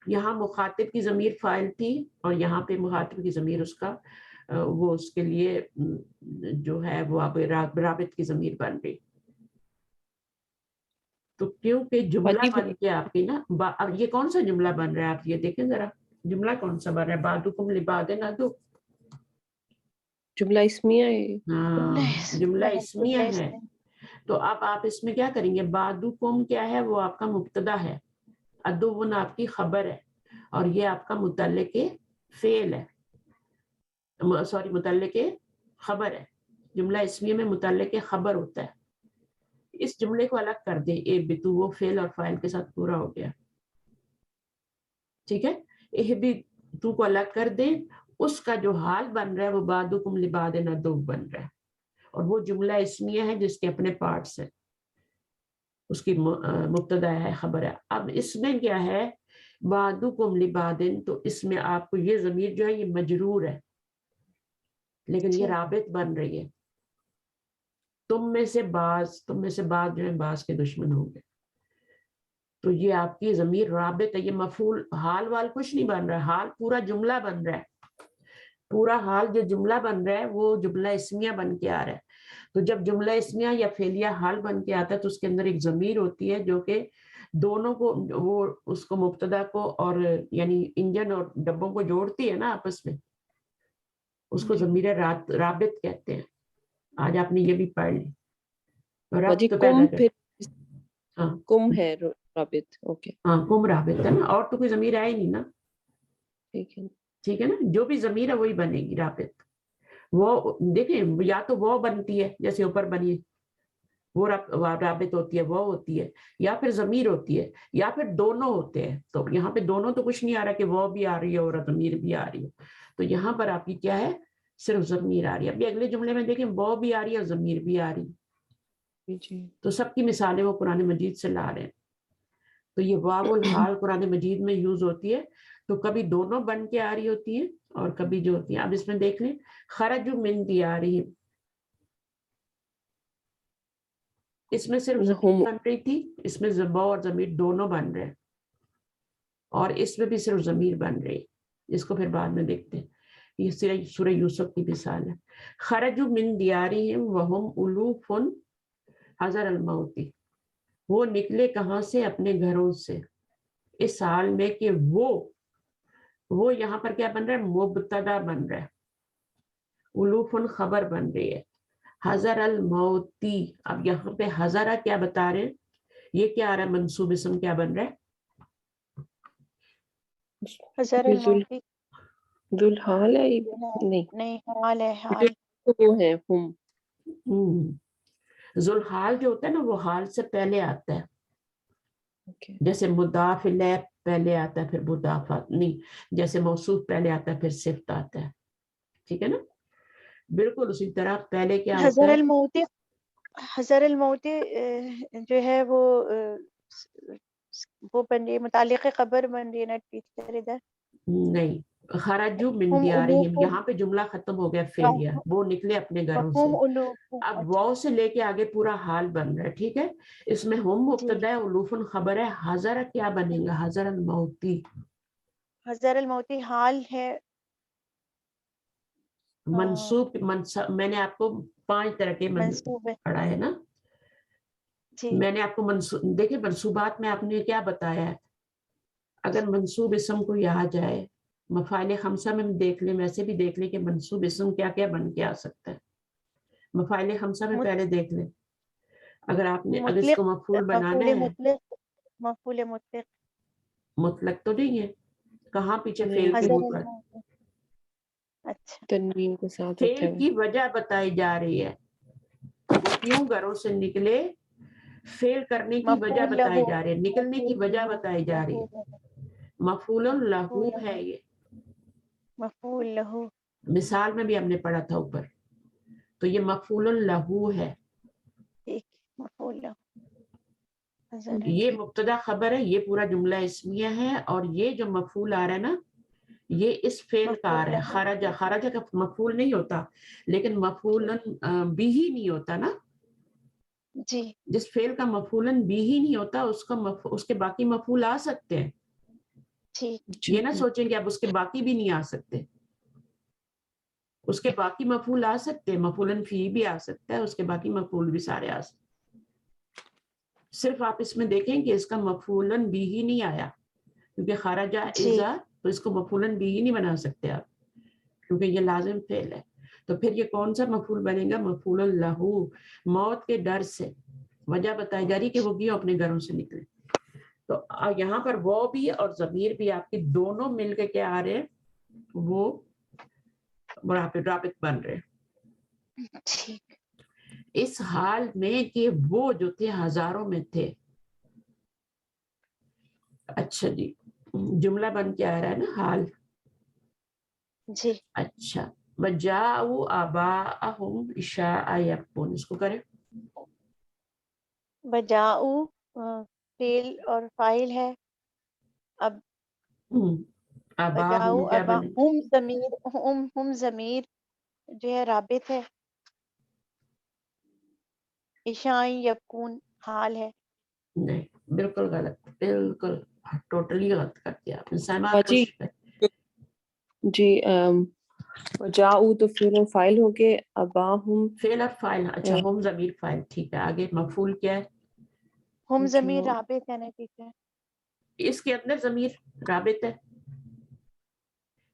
یہاں مخاطب کی ضمیر فاعل تھی اور یہاں پہ مخاطب کی ضمیر اس کا وہ اس کے لیے جو ہے وہ اب رابط کی ضمیر بن رہی. تو کیونکہ جملہ باجی بن کے آپ کی نا اب یہ کون سا جملہ بن رہا ہے، آپ یہ دیکھیں ذرا جملہ کون سا بن رہا ہے، بعدکم لبعض عدو. جملہ اسمیہ ہے. ہاں جملہ اسمیہ ہے. تو اب آپ اس میں کیا کریں گے، بعدکم کیا ہے، وہ آپ کا مبتدا ہے، عدو آپ کی خبر ہے، اور یہ آپ کا متعلق فعل ہے، سوری متعلق خبر ہے. جملہ اسمیہ میں متعلق خبر ہوتا ہے. اس جملے کو الگ کر دیں، اہبطوا وہ فعل اور فاعل کے ساتھ پورا ہو گیا. ٹھیک ہے، اہبطوا کو الگ کر دیں، اس کا جو حال بن رہا ہے وہ بعدکم لبعض عدو بن رہا ہے. اور وہ جملہ اسمیہ ہے جس کے اپنے پارٹس ہیں، اس کی مبتدا ہے، خبر ہے. اب اس میں کیا ہے، بعدکم لبعض، تو اس میں آپ کو یہ ضمیر جو ہے یہ مجرور ہے لیکن یہ رابط بن رہی ہے. تم میں سے بعض جو ہے بعض کے دشمن ہوں گے. تو یہ آپ کی ضمیر رابط ہے. یہ مفعول حال وال کچھ نہیں بن رہا ہے، حال پورا جملہ بن رہا ہے. پورا حال جو جملہ بن رہا ہے وہ جملہ اسمیہ بن کے آ رہا ہے. تو جب جملہ اسمیہ یا فعلیہ حال بن کے آتا ہے تو اس کے اندر ایک ضمیر ہوتی ہے جو کہ دونوں کو وہ اس کو مبتدا کو اور یعنی انجن اور ڈبوں کو جوڑتی ہے نا آپس میں، اس کو ضمیر رابط کہتے ہیں. آج آپ نے یہ بھی پڑھ لی. باجی ربط کم پیدا پھر کر، ہاں کم ہے رابط. اوکے ہاں کم رابط ہے نا، اور تو کوئی ضمیر آئے نہیں نا. ٹھیک ہے. ٹھیک ہے نا، جو بھی ضمیر ہے وہی بنے گی رابط. وہ دیکھیں یا تو وہ بنتی ہے جیسے اوپر بنی وہ رابط ہوتی ہے، وہ ہوتی ہے، یا پھر ضمیر ہوتی ہے، یا پھر دونوں ہوتے ہیں. تو یہاں پہ دونوں تو کچھ نہیں آ رہا کہ وہ بھی آ رہی ہے اور ضمیر بھی آ رہی ہے. تو یہاں پر آپ کی کیا ہے، صرف ضمیر آ رہی ہے. ابھی اگلے جملے میں دیکھیں وہ بھی آ رہی ہے اور ضمیر بھی آ رہی ہے. جی تو سب کی مثالیں وہ قرآن مجید سے لا رہے ہیں. تو یہ واو الحال قرآن مجید میں یوز ہوتی ہے، تو کبھی دونوں بن کے آ رہی ہوتی ہیں اور کبھی جو ہوتی ہیں. اب اس میں دیکھ لیں خرج من دیارہم، اس میں صرف ضمیر ہم بن رہی تھی، اس میں واو اور ضمیر دونوں بن رہے ہیں، اور اس میں بھی صرف ضمیر بن رہی ہے. اس کو پھر بعد میں دیکھتے ہیں. یہ سورہ یوسف کی مثال ہے. خرجوا من دیارہم وہم الوف حذر الموت، وہ نکلے کہاں سے، اپنے گھروں سے، اس حال میں کہ وہ یہاں پر کیا بن رہا ہے، مبتدا بن رہا ہے، الوف خبر بن رہی ہے. حذر الموتی، اب یہاں پہ حذرہ کیا بتا رہے ہیں، یہ کیا آ رہا ہے، منصوب اسم کیا بن رہا ہے، حضر یہ الموتی ذوالحال ہے نہیں نہیں حال ہے، حال. وہ ہے ہم. ذوالحال جو ہوتا ہے نا وہ حال سے پہلے آتا ہے. اوکے جیسے مضاف الیہ پہلے آتا ہے پھر مضاف نہیں، جیسے موصوف پہلے آتا ہے پھر صفت آتا ہے. ٹھیک ہے نا، بالکل اسی طرح پہلے کیا ہوتا حضر ہے، الموتی، حضر الموتی جو ہے وہ بن رہی ہے، متعلق خبر بن رہی ہے نا ٹیچر ادھر. نہیں، خرجوا من ہم دیارہم، الوف، یہاں پہ جملہ ختم ہو گیا فعلیہ، وہ نکلے اپنے گھروں سے. مفہوم الوف. اب اچھا واو سے لے کے آگے پورا حال بن رہا ہے. ٹھیک ہے، اس میں ہم جی. مبتدا ہے، الوف خبر ہے. حذر کیا بنے گا، حذر الموتی، حضر الموتی حال ہے. منصوب میں نے آپ کو 5 طرح کے منصوب ہے پڑھا ہے نا. جی. میں نے آپ کو دیکھیں منصوبات میں آپ نے کیا بتایا ہے، اگر منصوب اسم کو آ جائے، مفاعل خمسہ میں دیکھ لیں، ویسے بھی دیکھ لیں کہ منصوب اسم کیا کیا بن کے آ سکتا ہے. مفاعل خمسہ میں پہلے دیکھ لیں، اگر آپ نے اگر اس مطلق، کو مفعول بنانا مفعول ہے، مطلق، مفعول مطلق. مطلق تو نہیں ہے، کہاں پیچھے نہیں فعل کے حضر اوپر، الموتی. اچھا تنوین کے ساتھ ہوتا فعل ہے. کی وجہ بتائی جا رہی ہے، وہ کیوں گھروں سے نکلے، فعل کرنے کی وجہ مفعول بتائی لہو، جا رہی ہے، نکلنے کی وجہ بتائی جا رہی ہے. مفعول لہو ہے یہ، مفعول لہو. مثال میں بھی ہم نے پڑھا تھا اوپر. تو یہ مفعول لہو ہے، ٹھیک، مفعول لہو. حضر یہ مبتدا خبر ہے، یہ پورا جملہ اسمیہ ہے، اور یہ جو مفعول آ رہا ہے نا یہ اس فعل کا آ مفعول رہا ہے. لہو. خرجہ، خرجہ کا مفعول نہیں ہوتا، لیکن مفعول بھی ہی نہیں ہوتا نا. جی جس فعل کا مفعول بھی ہی نہیں ہوتا اس کے باقی مفعول آ سکتے ہیں. ٹھیک. یہ نہ سوچیں کہ اب اس کے باقی بھی نہیں آ سکتے، اس کے باقی مفعول آ سکتے ہیں، مفعول فی بھی آ سکتا ہے، اس کے باقی مفعول بھی سارے آ سکتے ہیں. صرف آپ اس میں دیکھیں کہ اس کا مفعول بھی ہی نہیں آیا، کیونکہ خرجہ جی اذا، تو اس کو مفعول بھی ہی نہیں بنا سکتے آپ، کیونکہ یہ لازم فعل ہے. تو پھر یہ کون سا مفعول بنے گا، مفعول لہو، موت کے ڈر سے، وجہ بتائی جا رہی کہ وہ کیوں اپنے گھروں سے نکلے. تو یہاں پر وہ بھی اور ضمیر بھی آپ کے دونوں مل کے کیا آ رہے ہیں، وہ رابط بن رہے ہیں. ٹھیک. اس حال میں کہ وہ جو تھے ہزاروں میں تھے. اچھا جی، جملہ بن کے آ رہا ہے نا حال. جی. اچھا، وجاءوا آباءهم عشاء یبکون، اس کو کریں. بجاؤ فعل اور فاعل ہے. اب بجاؤ آباءهم کیا ابا، بنے، ہم ضمیر، ہم ضمیر جو ہے رابط ہے. عشاء یکون حال ہے. نہیں بالکل غلط، بالکل ٹوٹلی غلط کر دیا آپ نے. سائمہ آپ باجی کوشش کریں. جی جاؤ تو فعل اور فاعل ہو گئے، اباہم فعل اور فاعل، اچھا ہم ضمیر فاعل، ٹھیک ہے. آگے مفعول کیا ہے؟ ہم ضمیر جو رابط ہے نا ٹیچر. اس کے اندر ضمیر رابط ہے.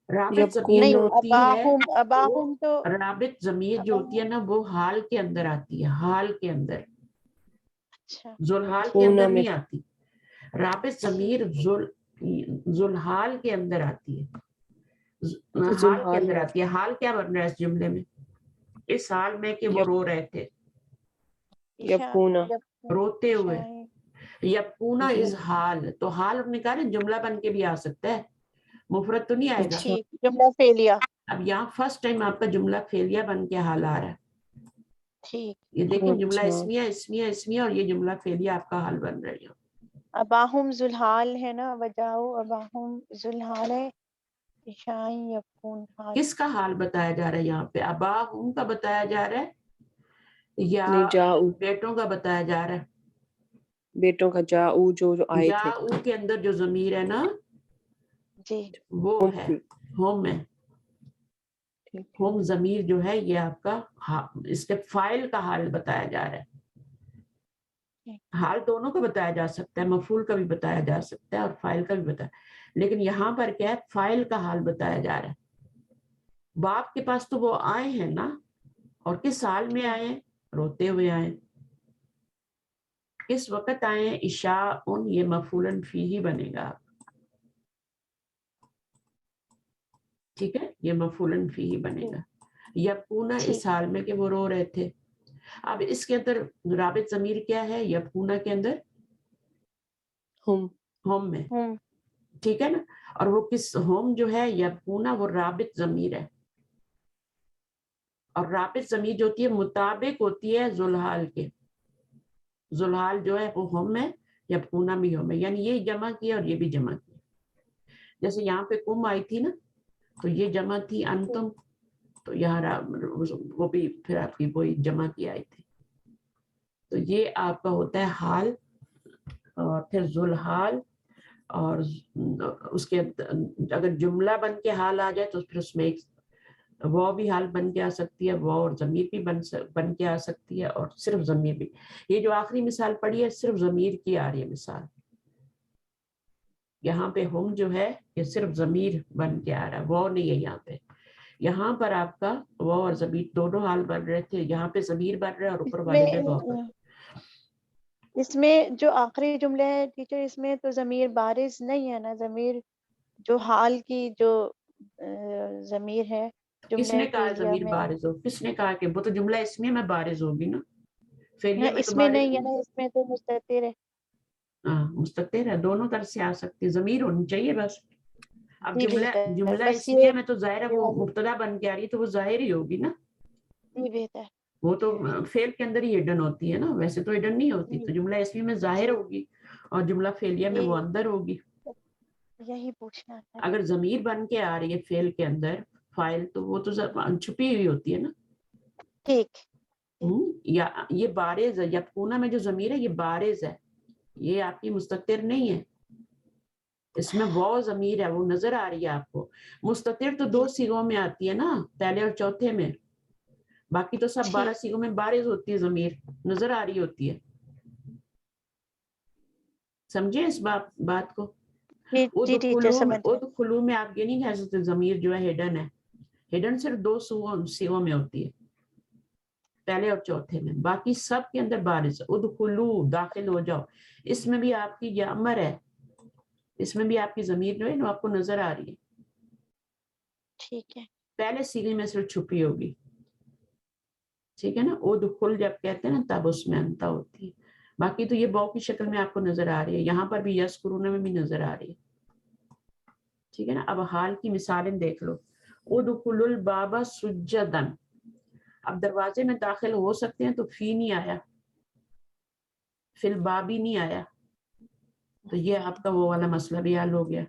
رابط ضمیر یبکون جو نہیں، ہوتی ہے اباہم تو رابط ضمیر جو ہوتی ہے نا وہ حال کے اندر آتی ہے، حال کے اندر، اچھا ذوالحال کے کونا اندر میں نہیں آتی. رابط ضمیر ذوالحال کے اندر آتی ہے، حال کے ذوالحال اندر میں آتی ہے. حال کیا بن رہا ہے اس جملے میں؟ اس حال میں کہ وہ رو رہے تھے، یبکون روتے ہوئے. یبکونا جی از حال، تو حال ہم نے کہا نا جملہ بن کے بھی آ سکتا ہے، مفرد تو نہیں آئے گا. اچھا ٹھیک، جملہ فعلیہ. اب یہاں فرسٹ ٹائم آپ کا جملہ فعلیہ بن کے حال آ رہا ہے. ٹھیک. یہ دیکھیں جملہ اچھا اسمیہ اسمیہ اسمیہ اور یہ جملہ فعلیہ آپ کا حال بن رہی ہے. اباہم ذوالحال ہے نا، وجاؤ اباہم ذوالحال ہے، عشاء یبکون حال. کس کا حال بتایا جا رہا ہے یہاں پہ؟ اباہم کا بتایا جا رہا ہے یا نہیں جاؤ، بیٹوں کا بتایا جا رہا ہے؟ بیٹوں کا جاؤ جو آئے تھے. جاؤ کے اندر جو ضمیر ہے نا جی وہ ہم ہے تھی. ہوم ہے. ٹھیک ہے. ہوم ضمیر جو ہے یہ آپ کا اس کے فاعل کا حال بتایا جا رہا ہے. حال دونوں کا بتایا جا سکتا ہے، مفعول کا بھی بتایا جا سکتا ہے اور فاعل کا بھی بتایا، لیکن یہاں پر کیا ہے؟ فاعل کا حال بتایا جا رہا ہے. باپ کے پاس تو وہ آئے ہیں نا، اور کس حال میں آئے ہیں؟ روتے ہوئے آئے. کس وقت آئے ہیں؟ عشاء ان، یہ مفعول فیہ بنے گا. ٹھیک ہے، یہ مفعول فیہ بنے گا. یبکونا اس حال میں کہ وہ رو رہے تھے. اب اس کے اندر رابط ضمیر کیا ہے؟ یبکونا کے اندر ہم ہوم میں، ٹھیک ہے نا. اور وہ کس ہوم جو ہے یبکونا وہ رابط ضمیر ہے، اور رابط ضمیر جو ہوتی ہے مطابق ہوتی ہے ذوالحال کے. ذوالحال جو ہے وہ ہوم ہے، یبکونا بھی ہوم ہے، یعنی یہ جمع کیا اور یہ بھی جمع کیا. جیسے یہاں پہ کم آئی تھی نا تو یہ جمع تھی انتم، تو یہاں وہ بھی پھر آپ کی وہی جمع کی آئی تھی. تو یہ آپ کا ہوتا ہے حال، اور پھر ذوالحال، اور اس کے اگر جملہ بن کے حال آ جائے تو پھر اس میں ایک وہ بھی حال بن کے آ سکتی ہے، وہ اور ضمیر بھی بن کے آ سکتی ہے، اور صرف ضمیر بھی. یہ جو آخری مثال پڑھی ہے صرف ضمیر کی آ رہی ہے مثال. یہاں پہ ہم جو ہے یہ صرف ضمیر بن کے آ رہا ہے، وہ نہیں ہے یہاں پہ. یہاں پر آپ کا وہ اور ضمیر دونوں حال بن رہے تھے، یہاں پہ ضمیر بن رہا ہے اور اوپر والے میں وہ بن. اس میں جو آخری جملہ ہے ٹیچر، اس میں تو ضمیر بارز نہیں ہے نا، ضمیر جو حال کی جو ضمیر ہے کس جملہ نے کہا فعلیہ ضمیر میں. بارز ہو؟ کس نے کہا کہ وہ تو جملہ اسمیہ میں بارز ہوگی نا، فعلیہ میں تو اس میں بارز نہیں ہے نا، اس میں تو مستتر ہے. ہاں مستتر ہے، دونوں طرف سے آ سکتی، ضمیر ہونی چاہیے بس. اب جی جملہ بہتر، جملہ بس اسمیہ یہ میں تو ظاہر ہے وہ مبتدا بن کے آ رہی ہے تو وہ ظاہر ہی ہوگی نا. جی بہتر. وہ تو فعل کے اندر ہی ہڈن ہوتی ہے نا، ویسے تو ہڈن نہیں ہوتی. جی تو جملہ اسمیہ میں ظاہر جی ہوگی اور جملہ فعلیہ میں وہ اندر ہوگی. یہی پوچھنا تھا. اگر ضمیر بن کے آ رہی ہے فعل کے اندر فاعل تو وہ تو چھپی ہوئی ہوتی ہے نا. ٹھیک. یا یہ بارز ہے، یبکونا میں جو ضمیر ہے یہ بارز ہے، یہ آپ کی مستتر نہیں ہے. اس میں وہ ضمیر ہے وہ نظر آ رہی ہے آپ کو. مستتر تو دو صیغوں میں آتی ہے نا، پہلے اور چوتھے میں، باقی تو سب 12 صیغوں میں بارز ہوتی ہے، ضمیر نظر آ رہی ہوتی ہے. سمجھے اس بات کو؟ جی ٹیچر سمجھ گئے. ادخلوا میں آپ یہ نہیں کہہ سکتے ضمیر جو ہے ہڈن ہے. ہڈن صرف دو صیغوں میں ہوتی ہے، پہلے اور چوتھے میں، باقی سب کے اندر بارز. ادخلوا داخل ہو جاؤ، اس میں بھی آپ کی یہ امر ہے، اس میں بھی آپ کی ضمیر جو ہے نا آپ کو نظر آ رہی ہے. ٹھیک ہے. پہلے صیغے میں صرف چھپی ہوگی، ٹھیک ہے نا. ادخل جب کہتے ہیں نا تب اس میں انتا ہوتی ہے، باقی تو یہ واو کی شکل میں آپ کو نظر آ رہی ہے. یہاں پر بھی یذکرون میں بھی نظر آ رہی ہے، ٹھیک ہے نا. اب حال کی مثالیں دیکھ لو. ادخلوا الباب سجدا، اب دروازے میں داخل ہو سکتے ہیں تو فی نہیں آیا، فی الباب ہی نہیں آیا، تو یہ آپ کا وہ والا مسئلہ بھی حل ہو گیا.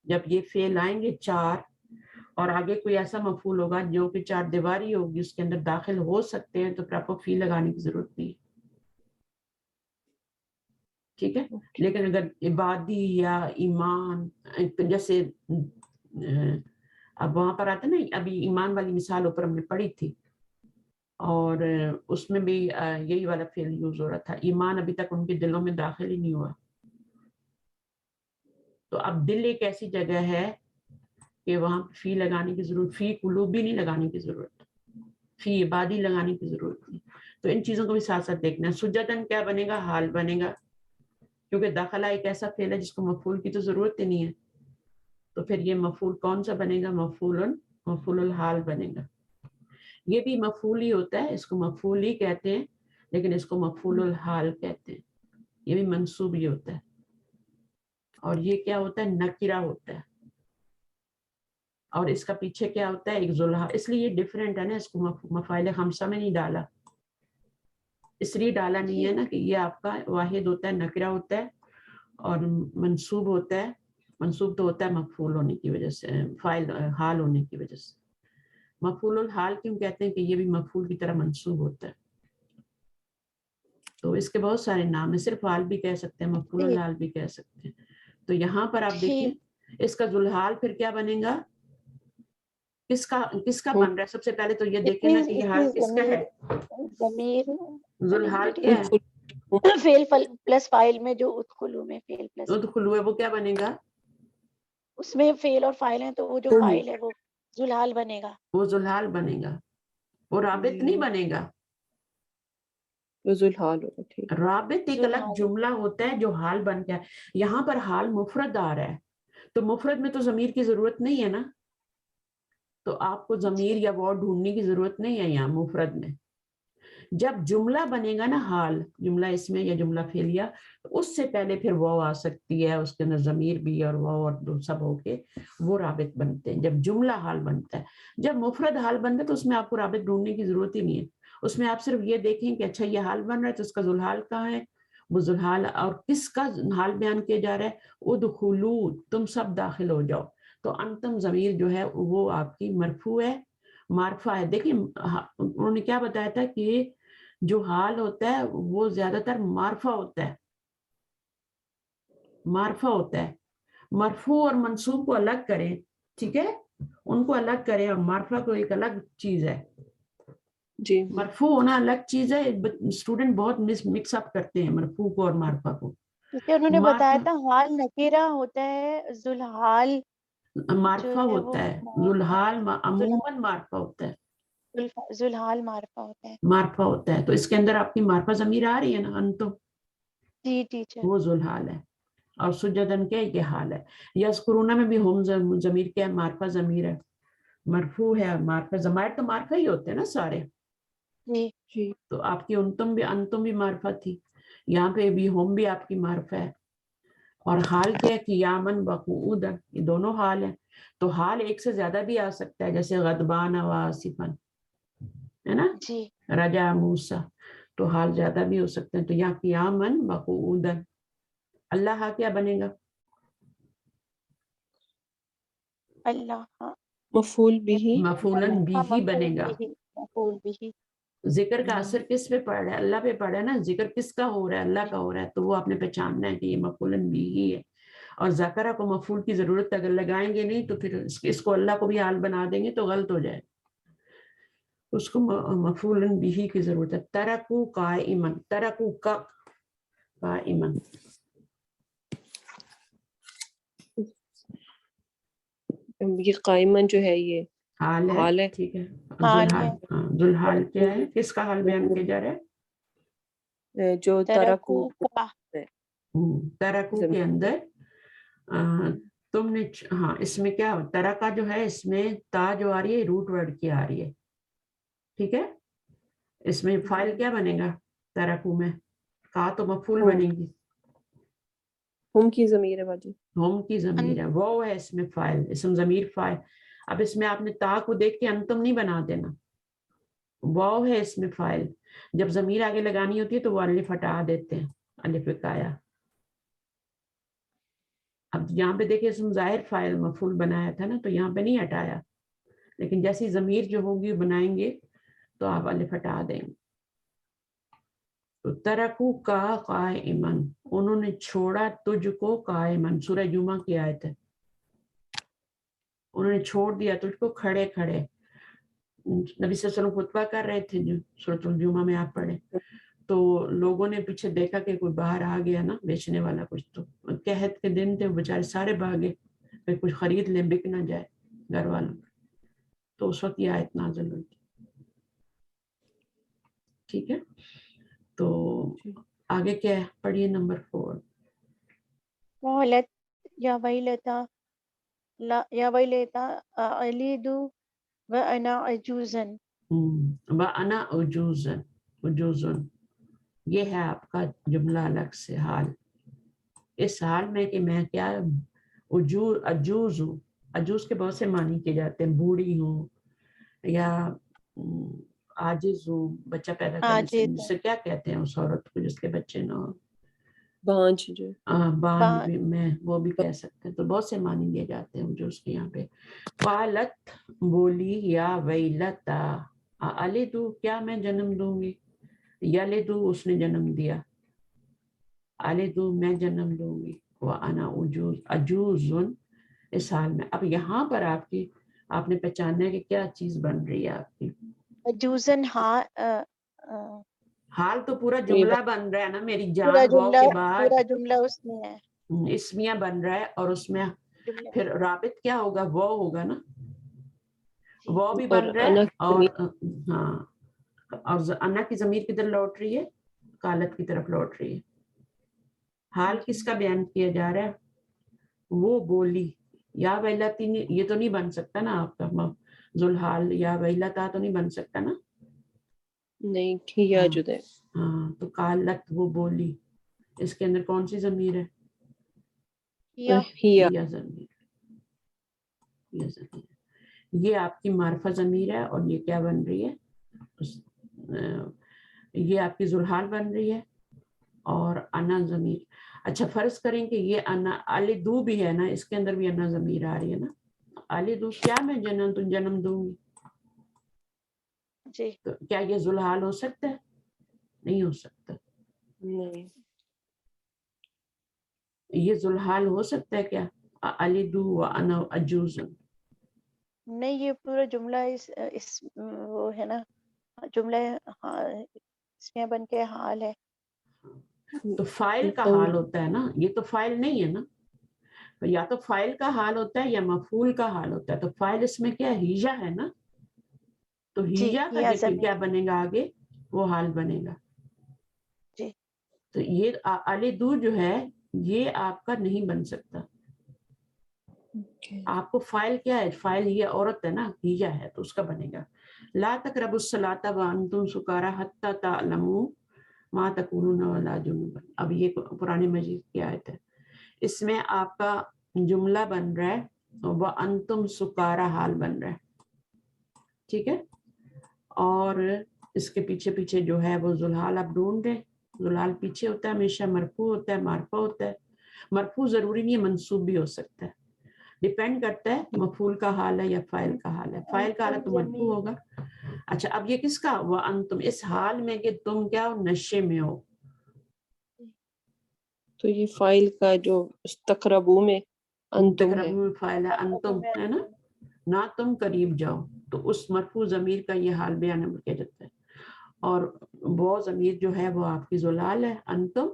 جب یہ فعل آئیں گے چار اور آگے کوئی ایسا مفعول ہوگا جو کہ چار دیواری ہوگی اس کے اندر داخل ہو سکتے ہیں تو پھر آپ کو فی لگانے کی ضرورت نہیں ہے، ٹھیک ہے. لیکن اگر عبادی یا ایمان، جیسے اب وہاں پر آتا ہے نا, ابھی ایمان والی مثال اوپر ہم نے پڑھی تھی, اور اس میں بھی یہی والا فعل یوز ہو رہا تھا, ایمان ابھی تک ان کے دلوں میں داخل ہی نہیں ہوا. تو اب دل ایک ایسی جگہ ہے کہ وہاں فی لگانے کی ضرورت, فی قلوبی نہیں لگانے کی ضرورت, فی عبادی لگانے کی ضرورت نہیں. تو ان چیزوں کو بھی ساتھ ساتھ دیکھنا ہے. سجدن کیا بنے گا؟ حال بنے گا, کیونکہ داخلہ ایک ایسا فعل ہے جس کو مفعول کی تو ضرورت ہی نہیں ہے. تو پھر یہ مفعول کون سا بنے گا؟ مفعول الحال بنے گا. یہ بھی مفعول ہی ہوتا ہے, اس کو مفعول ہی کہتے ہیں, لیکن اس کو مفعول الحال کہتے ہیں. یہ بھی منصوب ہی ہوتا ہے, اور یہ کیا ہوتا ہے؟ نکرہ ہوتا ہے. اور اس کا پیچھے کیا ہوتا ہے؟ ایک ذوالحال. اس لیے یہ ڈیفرنٹ ہے نا, اس کو مفاعل خمسہ میں نہیں ڈالا, اس لیے ڈالا نہیں ہے نا کہ یہ آپ کا واحد ہوتا ہے, نکرہ ہوتا ہے, اور منصوب ہوتا ہے. منصوب تو ہوتا ہے مفعول ہونے کی وجہ سے, فاعل حال ہونے کی وجہ سے. مفعول الحال کیوں کہتے ہیں؟ کہ یہ بھی مفعول کی طرح منصوب ہوتا ہے. تو اس کے بہت سارے نام ہیں, صرف حال بھی کہہ سکتے ہیں, مفعول الحال بھی کہہ سکتے ہیں. تو یہاں پر آپ دیکھیں اس کا ذوالحال پھر کیا بنے گا؟ کس کا بن رہا ہے؟ سب سے پہلے تو یہ دیکھیں نا کہ یہ حال کس کا ہے. ذوالحال کیا ہے؟ فعل پلس فاعل میں جو ادخلو میں فعل پلس ادخلو ہے, وہ کیا بنے گا؟ اس میں فعل اور فاعل ہیں, تو وہ جو فاعل ہے وہ ذوالحال بنے گا. وہ ذوالحال بنے گا, وہ رابط نہیں بنے گا. وہ ذوالحال ہوگا. ٹھیک, رابط ایک الگ جملہ ہوتا ہے جو حال بن گیا. یہاں پر حال مفرد آ رہا ہے, تو مفرد میں تو ضمیر کی ضرورت نہیں ہے نا, تو آپ کو ضمیر یا واو ڈھونڈنے کی ضرورت نہیں ہے یہاں مفرد میں. جب جملہ بنے گا نا حال, جملہ اس میں یا جملہ فعلیہ, اس سے پہلے پھر واو آ سکتی ہے, اس کے اندر ضمیر بھی اور واو اور سب ہو کے وہ رابط بنتے ہیں جب جملہ حال بنتا ہے. جب مفرد حال بنتا ہے تو اس میں آپ کو رابط ڈھونڈنے کی ضرورت ہی نہیں ہے. اس میں آپ صرف یہ دیکھیں کہ اچھا یہ حال بن رہا ہے تو اس کا ذوالحال کہاں ہے, وہ ذوالحال, اور کس کا حال بیان کیا جا رہا ہے؟ ادخلو, تم سب داخل ہو جاؤ. تو انتم ضمیر جو ہے وہ آپ کی مرفوع ہے, معرفہ ہے. دیکھیں انہوں نے کیا بتایا تھا کہ جو حال ہوتا ہے وہ زیادہ تر معرفہ ہوتا ہے, معرفہ ہوتا ہے. مرفوع اور منصوب کو الگ کریں, ٹھیک ہے, ان کو الگ کریں, اور معرفہ کو ایک الگ چیز ہے. جی, مرفوع ہونا الگ چیز ہے. اسٹوڈنٹ بہت مکس اپ کرتے ہیں مرفوع کو اور معرفہ کو. کیونکہ انہوں نے بتایا تھا حال نکیرہ ہوتا ہے, ذوالحال معرفہ ہوتا ہے, ذوالحال عموماً معرفہ ہوتا ہے, ذوالحال معرفہ ہوتا ہے. معرفہ ہوتا ہے. تو اس کے اندر آپ کی معرفہ ضمیر آ رہی ہے نا, انتم, جی ٹیچر, وہ ذوالحال ہے. اور سجدن کیا یہ حال ہے. یذکرون میں بھی ہم ضمیر کیا ہے؟ معرفہ ضمیر ہے, مرفوع ہے. اور معرفہ ضمائر تو معرفہ ہی ہوتے ہیں نا سارے. جی, تو آپ کی انتم بھی معرفہ تھی, یہاں پہ بھی ہم بھی آپ کی معرفہ ہے. اور حال کیا ہے؟ قیاماً وقعوداً, یہ دونوں حال ہیں. تو حال ایک سے زیادہ بھی آ سکتا ہے, جیسے غضبان و آصفاً, ہے نا, جی, رجا موسیٰ, تو حال زیادہ بھی ہو سکتے ہیں. تو یہاں قیاماً وقعوداً, اللہ کیا بنے گا؟ اللہ مفعول بھی, مفعولاً بھی بنے گا. مفعول بھی. ذکر کا اثر کس پہ پڑ رہا ہے؟ اللہ پہ پڑ رہا ہے نا. ذکر کس کا ہو رہا ہے؟ اللہ کا ہو رہا ہے. تو وہ آپ نے پہچاننا ہے کہ یہ مفعولاً بھی ہی ہے. اور ذکرہ کو مفعول کی ضرورت اگر لگائیں گے نہیں تو پھر اس کو اللہ کو بھی حال بنا دیں گے تو غلط ہو جائے. اس کو مفعولاً بھی کی ضرورت ہے. ترکو قائماً, ترکو کا قائماً, یہ قائمن جو ہے یہ حال حال ہے, ہے. ٹھیک ہے. حال ذوالحال, ہے. ذوالحال کیا ہے؟ کس کا حال بیان کیا جا رہا ہے؟ جو ترکو کا ترکو کے اندر تم نے, ہاں, اس میں کیا ترکا جو ہے, اس میں تا جو آ رہی ہے روٹ ورڈ کی آ رہی ہے, ٹھیک ہے. اس میں فائل کیا بنے گا ترکو میں؟ کا تو مفعول بنے گی, ہم کی ضمیر ہے باجی, ہم کی ضمیر ہے, وہ ہے اس میں فائل, اسم ضمیر فائل. اب اس میں آپ نے تا کو دیکھ کے انتم نہیں بنا دینا, واو ہے اس میں فائل. جب ضمیر آگے لگانی ہوتی ہے تو وہ الف ہٹا دیتے ہیں, الف وقایا. اب یہاں پہ دیکھیں اسم ظاہر فائل مفعول بنایا تھا نا, تو یہاں پہ نہیں ہٹایا, لیکن جیسی ضمیر جو ہوگی بنائیں گے تو آپ الف ہٹا دیں گے. تو ترکو کا قائمن, انہوں نے چھوڑا تجھ کو قائمن, سورہ جمعہ کی آیت ہے. انہوں نے چھوڑ دیا تو اس کو کھڑے کھڑے نبی صلی اللہ علیہ وسلم خطبہ کر رہے تھے جو سورۃ الجمعہ میں آپ پڑھے، تو لوگوں نے پیچھے دیکھا کہ کوئی باہر آ گیا نا بیچنے والا کچھ، تو قحط کے دن تھے، بیچارے سارے بھاگے کہ کچھ خرید لیں، بک نہ جائے گھر والوں، تو اس وقت یہ آیت نازل ہوئی تھی. ٹھیک ہے، تو آگے کیا ہے پڑھیے نمبر 4. قالت یا ویلتا یا ویلتا ألد وأنا عجوز. وَأَنَا عجوز، یہ ہے آپ کا جملہ الگ سے حال. اس حال میں کہ میں کیا عجوز ہوں. عجوز کے بہت سے معنی کیے جاتے ہیں، بوڑھی ہوں یا عاجز ہوں، بچہ پیدا کرنے سے. عاجز جس سے کیا کہتے ہیں اس عورت کو جس کے بچے نہ ہو؟ بانج جو بانج بھی میں وہ بھی کہہ سکتے ہیں. تو بہت سے معنی لیے جاتے ہیں جو اس کے یہاں پہ. قالت بولی یا ویلتا الدو کیا میں جنم دوں گی، یلدو اس نے جنم دیا، الدو میں جنم دوں گی، وانا عجوز اس حال میں. اب یہاں پر آپ نے پہچاننا ہے کہ کیا چیز بن رہی ہے آپ کی. عجوزن حال تو پورا جملہ بن رہا ہے نا، میری پورا جان واو جملہ کے بعد پورا جملہ اس میں ہے. اسمیہ بن رہا ہے، اور اس میں جملہ پھر رابط کیا ہوگا، وہ ہوگا نا، جی. وہ بھی اور بن رہا ہے. انا اور ہاں، اور انا کی ضمیر کدھر لوٹ رہی ہے، قالت کی طرف لوٹ رہی ہے. حال کس کا بیان کیا جا رہا ہے، وہ بولی یا ویلتی. یہ تو نہیں بن سکتا نا آپ کا ذوالحال، یا ویلتا تو نہیں بن سکتا نا. نہیں کیا جو ہے. ہاں، تو قالت وہ بولی، اس کے اندر کون سی ضمیر ہے، یا یا ضمیر. یہ ضمیر یہ آپ کی معرفہ ضمیر ہے، اور یہ کیا بن رہی ہے، یہ آپ کی ذوالحال بن رہی ہے، اور انا ضمیر. اچھا فرض کریں کہ یہ انا الدو بھی ہے نا، اس کے اندر بھی انا ضمیر آ رہی ہے نا. الدو کیا میں جنم دوں گی، جی. تو کیا یہ ذوالحال ہو سکتا ہے؟ نہیں ہو سکتا. نہیں یہ ذوالحال ہو سکتا ہے کیا، الدو وانا عجوز. نہیں، یہ پورا جملہ اس وہ ہے نا، جملہ اس میں بن کے حال ہے. تو فاعل کا حال ہوتا ہے نا، یہ تو فاعل نہیں ہے نا. یا تو فاعل کا حال ہوتا ہے یا مفعول کا حال ہوتا ہے. تو فاعل اس میں کیا ہیجا ہے نا، تو جی ہیجا کا یا کیا ضمیر. بنے گا آگے، وہ حال بنے گا. جی. تو یہ الدو جو ہے یہ آپ کا نہیں بن سکتا. آپ کو فاعل کیا ہے، فاعل یہ عورت ہے نا، ہیجا ہے، تو اس کا بنے گا. لا تقربوا الصلاۃ وانتم سکارى حتى تعلموا ما تقولون ولا جنبا. اب یہ قرآن مجید کی آیت ہے، اس میں آپ کا جملہ بن رہا ہے وانتم سکارى، حال بن رہا ہے. ٹھیک ہے، اور اس کے پیچھے پیچھے جو ہے وہ ذوالحال آپ ڈھونڈ رہے. ذوالحال پیچھے ہوتا ہے ہمیشہ، مرفوع ہوتا ہے، معرفہ ہوتا ہے. مرفوع ضروری نہیں ہے، منصوب بھی ہو سکتا ہے، ڈیپینڈ کرتا ہے مفعول کا حال ہے یا فاعل کا حال ہے. فاعل کا حال ہے تو مرفوع ہوگا. اچھا اب یہ کس کا، وانتم، اس حال میں کہ تم کیا ہو، نشے میں ہو. تو یہ فائل کا جو تقربو میں انتم ہے، تقربوا فاعل ہے، انتم ہے نا، نہ تم قریب جاؤ. تو اس مرفوع ضمیر کا یہ حال بیان کیا جاتا ہے. اور وہ ضمیر جو ہے وہ آپ کی ذوالحال ہے، انتم.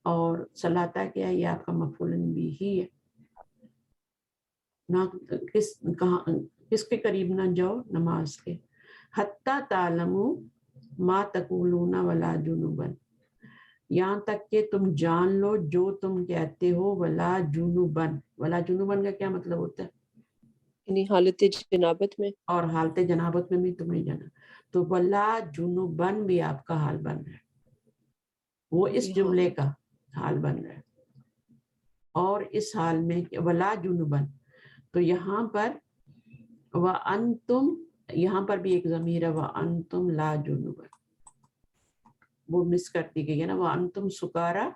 اور صلاتا کیا ہے، یہ آپ کا مفعول بھی ہی ہے. نہ کس کے قریب نہ جاؤ، نماز کے. حتی تعلموا ما تقولون ولا جنبا، یہاں تک کہ تم جان لو جو تم کہتے ہو، ولا جنبن. ولا جنبن کا کیا مطلب ہوتا ہے، یعنی حالت جنابت میں. اور حالت جنابت میں بھی تم نہیں جانا. تو ولا جنبن بھی آپ کا حال بن رہا ہے، وہ اس جملے کا حال بن رہا ہے. اور اس حال میں ولا جنبن، تو یہاں پر وانتم، یہاں پر بھی ایک ضمیر ہے وانتم لا جنبا، وہ مس کر دی گئی ہے نا، وانتم سکارا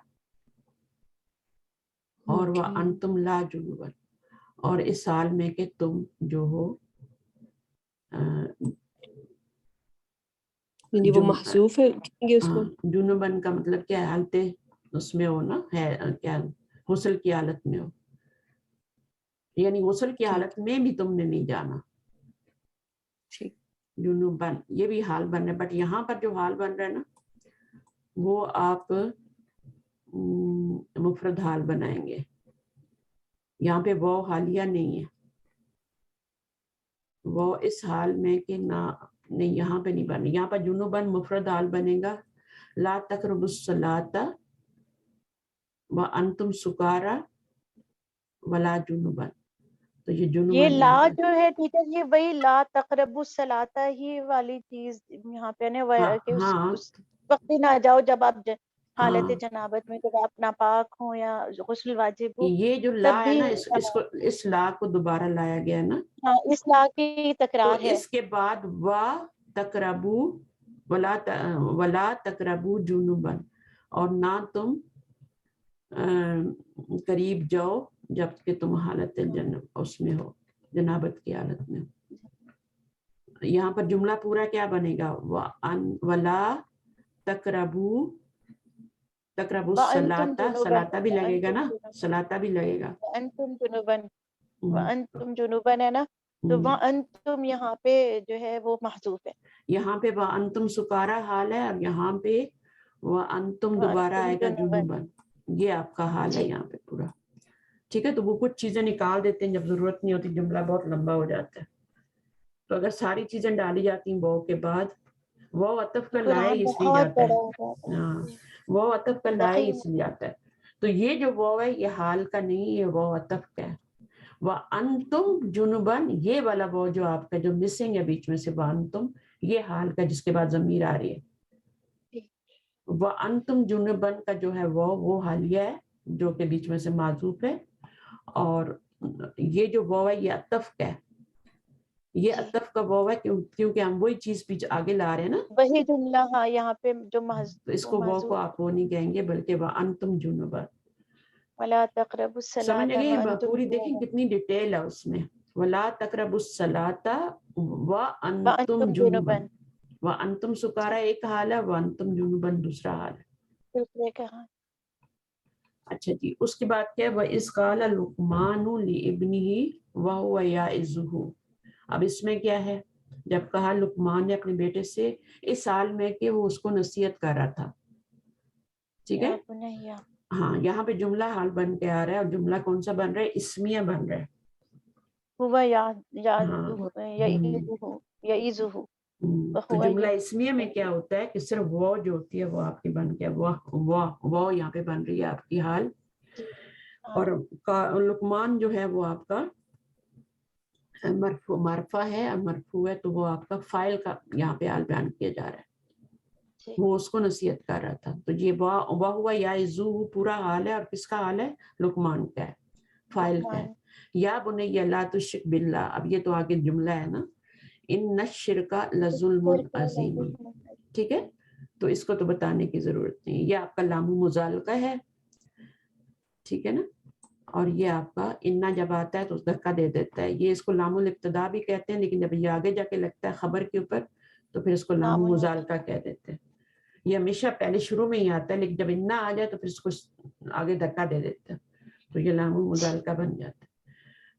اور وانتم لا جنبا. اور اس حال میں کہ تم جو ہو یعنی وہ محذوف ہے کہیں گے اس کو. جنبن کا مطلب کیا ہے، حالت اس میں ہو نا، ہے کیا، غسل کی حالت میں ہو. یعنی غسل کی حالت میں بھی تم نے نہیں جانا. ٹھیک. جنوبن یہ بھی حال بن رہا ہے, بٹ یہاں پر جو حال بن رہا ہے نا وہ آپ مفرد حال بنائیں گے. یہاں پہ وہ حالیہ نہیں ہے, وہ اس حال میں کہ نہ نہیں, یہاں پہ نہیں بنے. یہاں پر جنوبن مفرد حال بنے گا. لا تقربوا الصلاۃ وانتم سکارا ولا جنوبن. تو یہ یہ جنوبن لا یہاں پر جو ہے ٹیچر یہ وہی لا تقربوا الصلاۃ ہی والی چیز یہاں پہ نا کہ ہاں اس وقت ہی نہ جاؤ جب آپ حالت ہاں جنابت میں جب آپ ناپاک ہوں یا غسل واجب ہو یہ جو لا تب ہے بھی نا اس لا کو دوبارہ لایا گیا نا, ہاں اس لا کی تو تکرار ہے. اس کے بعد تقربو ولا تقربو جنوبن, اور نہ تم قریب جاؤ جب کہ تم حالت اس میں ہو, جنابت کی حالت میں. یہاں پر جملہ پورا کیا بنے گا؟ ولا تقربو وَأَنْتُمْ الصلاۃ, جُنُوبًا سلاطہ بھی لگے گا نا, سلاطہ بھی لگے گا. وَأَنْتُمْ جُنُوبًا وَأَنْتُمْ جُنُوبًا ہے نا, تو وَأَنْتُمْ یہاں پہ جو ہے وہ محذوف ہے. یہاں پہ وَأَنْتُمْ سکارا حال ہے, اور یہاں پہ وَأَنْتُمْ دوبارہ وَأَنْتُمْ آئے گا جُنُوبًا. جنوبن. یہ آپ کا حال ہے ٹھیک. یہاں پہ پورا. ٹھیک ہے, تو وہ کچھ چیزیں نکال دیتے ہیں جب ضرورت نہیں ہوتی, جملہ بہت لمبا ہو جاتا ہے. تو اگر ساری چیزیں ڈالی جاتی ہیں وہ کے بعد, وہ عطف کا لائے قرآن اس لیے بہت جاتا بڑا ہے. ہو جاتا ہے. ہاں, وہ عطف کا لائے دقیق. اس لیے جاتا ہے. تو یہ جو وہ ہے یہ حال کا نہیں, یہ وہ عطف کا ہے. وَأَنْتُمْ جُنُبًا, یہ والا وہ جو آپ کا جو مسنگ ہے بیچ میں سے, وَأَنْتُمْ یہ حال کا جس کے بعد ضمیر آ رہی ہے. وَأَنْتُمْ جُنُبًا کا جو ہے وہ حالیہ ہے جو کہ بیچ میں سے معذوف ہے. اور یہ جو وہ ہے یہ عطف کا ہے, یہ عطف کا وہ ہے کیونکہ ہم وہی چیز پیچھے آگے لا رہے ہیں نا, وہی جملہ ہاں یہاں پہ جو تو اس کو وہ کو آپ وہ نہیں کہیں گے بلکہ وَأَنْتُمْ جُنُبًا. وَلَا تَقْرَبُوا سمجھ الصَّلَاةَ گئے وَأَنْتُمْ پوری, دیکھیں جُنُوبٌ کتنی ڈیٹیل ہے اس میں. وَلَا تَقْرَبُوا الصَّلَاةَ وَأَنْتُمْ وَأَنْتُمْ جُنُبًا. جُنُوبًا. وَأَنْتُمْ سکارا ایک حال ہے, وَأَنْتُمْ جُنُبًا دوسرا حال ہے. دوسرے کہاں. اچھا جی, اس کے بعد کیا ہے, وَإِذْ قَالَ لُقْمَانُ لِابْنِهِ وَهُوَ يَعِظُهُ. اب اس میں کیا ہے, جب کہا لقمان نے اپنے بیٹے سے اس حال میں کہ وہ اس کو نصیحت کر رہا تھا. ٹھیک ہے, یا بنیا. ہاں یہاں پہ جملہ حال بن کے آ رہا ہے, اور جملہ کون سا بن رہا ہے؟ اسمیہ بن رہا ہے. ہوا یعیذہ. تو جملہ اسمیہ میں کیا ہوتا ہے کہ صرف وہ جو ہوتی ہے وہ آپ کی بن کے وہ یہاں پہ بن رہی ہے آپ کی حال. اور لقمان جو ہے وہ آپ کا مرفوع ہے, اور مرفوع ہے تو وہ آپ کا فاعل کا یہاں پہ حال بیان کیا جا رہا ہے. وہ اس کو نصیحت کر رہا تھا. تو یہ وہ ہوا یعظہ پورا حال ہے, اور کس کا حال ہے؟ لقمان کا ہے, فاعل کا ہے. یا بنی لا تشرک باللہ, اب یہ تو آگے جملہ ہے نا, ان الشرک لظلم عظیم. ٹھیک ہے, تو اس کو تو بتانے کی ضرورت نہیں. یہ آپ کا لام مزالقہ ہے, ٹھیک ہے نا, اور یہ آپ کا انا جب آتا ہے تو دھکا دے دیتا ہے. یہ اس کو لام الابتدا بھی کہتے ہیں, لیکن جب یہ آگے جا کے لگتا ہے خبر کے اوپر تو پھر اس کو لام مزالقہ کہہ دیتے ہیں. یہ ہمیشہ پہلے شروع میں ہی آتا ہے, لیکن جب انا آ جائے تو پھر اس کو آگے دھکا دے دیتا ہے, تو یہ لام مزالقہ بن جاتا ہے.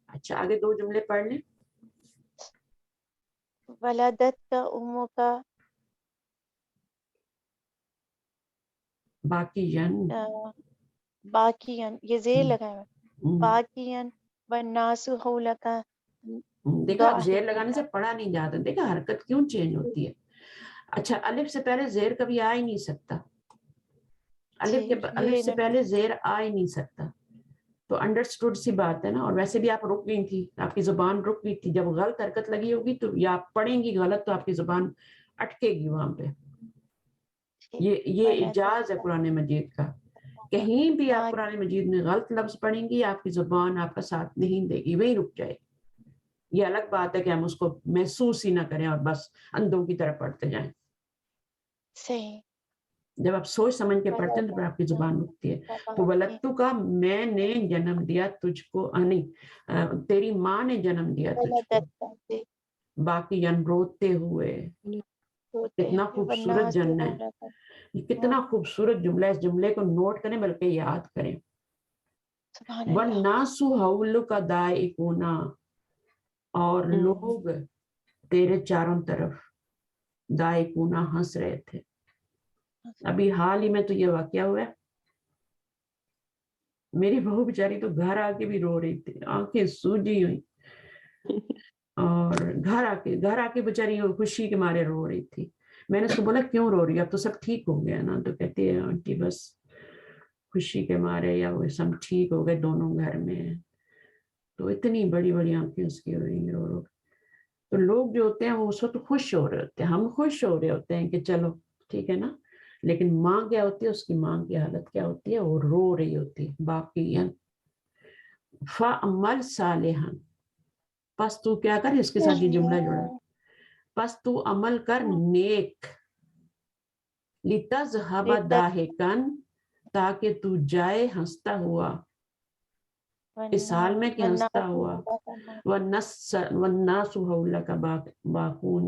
اچھا, آگے دو جملے پڑھ لیں. ولدتک امک باقین, یہ زیر لگائے باقین والناس حولک. دیکھا اب زیر لگانے سے پڑھا نہیں جاتا, دیکھا حرکت کیوں چینج ہوتی ہے. اچھا, الف سے پہلے زیر کبھی آ ہی نہیں سکتا, الف سے پہلے زیر آ ہی نہیں سکتا. تو انڈرسٹوڈ سی بات ہے نا. اور ویسے بھی آپ رک گئی تھی, آپ کی زبان رک گئی تھی. جب غلط حرکت لگی ہوگی تو یا آپ پڑھیں گی غلط تو آپ کی زبان اٹکے گی وہاں پہ. یہ اجاز ہے قرآن مجید کا, کہیں بھی آپ قرآن مجید میں غلط لفظ پڑھیں گی آپ کی زبان آپ کا ساتھ نہیں دے گی, وہیں رک جائے گی. یہ الگ بات ہے کہ ہم اس کو محسوس ہی نہ کریں اور بس اندھوں کی طرح پڑھتے جائیں. صحیح. جب آپ سوچ سمجھ کے پڑھتے ہیں تو پھر آپ کی زبان رکتی ہے. تو ولدتو کا, میں نے جنم دیا تجھ کو, نہیں تیری ماں نے جنم دیا تجھ کو. باقی روتے ہوئے, کتنا خوبصورت جملہ ہے, کتنا خوبصورت جملہ ہے. اس جملے کو نوٹ کریں بلکہ یاد کریں. سبحان اللہ والناس حولک دائقون، اور لوگ تیرے چاروں طرف دائقون ہنس رہے تھے. ابھی حال ہی میں تو یہ واقعہ ہوا ہے، میری بہو بیچاری تو گھر آ کے بھی رو رہی تھی، آنکھیں سوجی ہوئی، اور گھر آ کے بیچاری خوشی کے مارے رو رہی تھی. میں نے اس کو بولا کیوں رو رہی ہے، اب تو سب ٹھیک ہو گیا نا؟ تو کہتی ہے آنٹی بس خوشی کے مارے، یا وہ سب ٹھیک ہو گئے دونوں گھر میں. تو اتنی بڑی بڑی آنکھیں اس کی ہو رہی رو رو. تو لوگ جو ہوتے ہیں وہ اس وقت خوش ہو رہے ہوتے ہیں، ہم خوش ہو رہے ہوتے ہیں کہ چلو ٹھیک ہے نا، لیکن ماں کیا ہوتی ہے، اس کی ماں کی حالت کیا ہوتی ہے، وہ رو رہی ہوتی. باقی فَعْمَلْ صَالِحًا، پس تو کیا کر، اس کے ساتھ یہ جملہ جڑا، پس تو عمل کر نیک، لِتَذْهَبَ ضَاحِكًا، تاکہ تو جائے ہنستا ہوا، اس حال میں کہ ہنستا ہوا. وَالنَّاسُ حَوْلَكَ بَاكُونَ،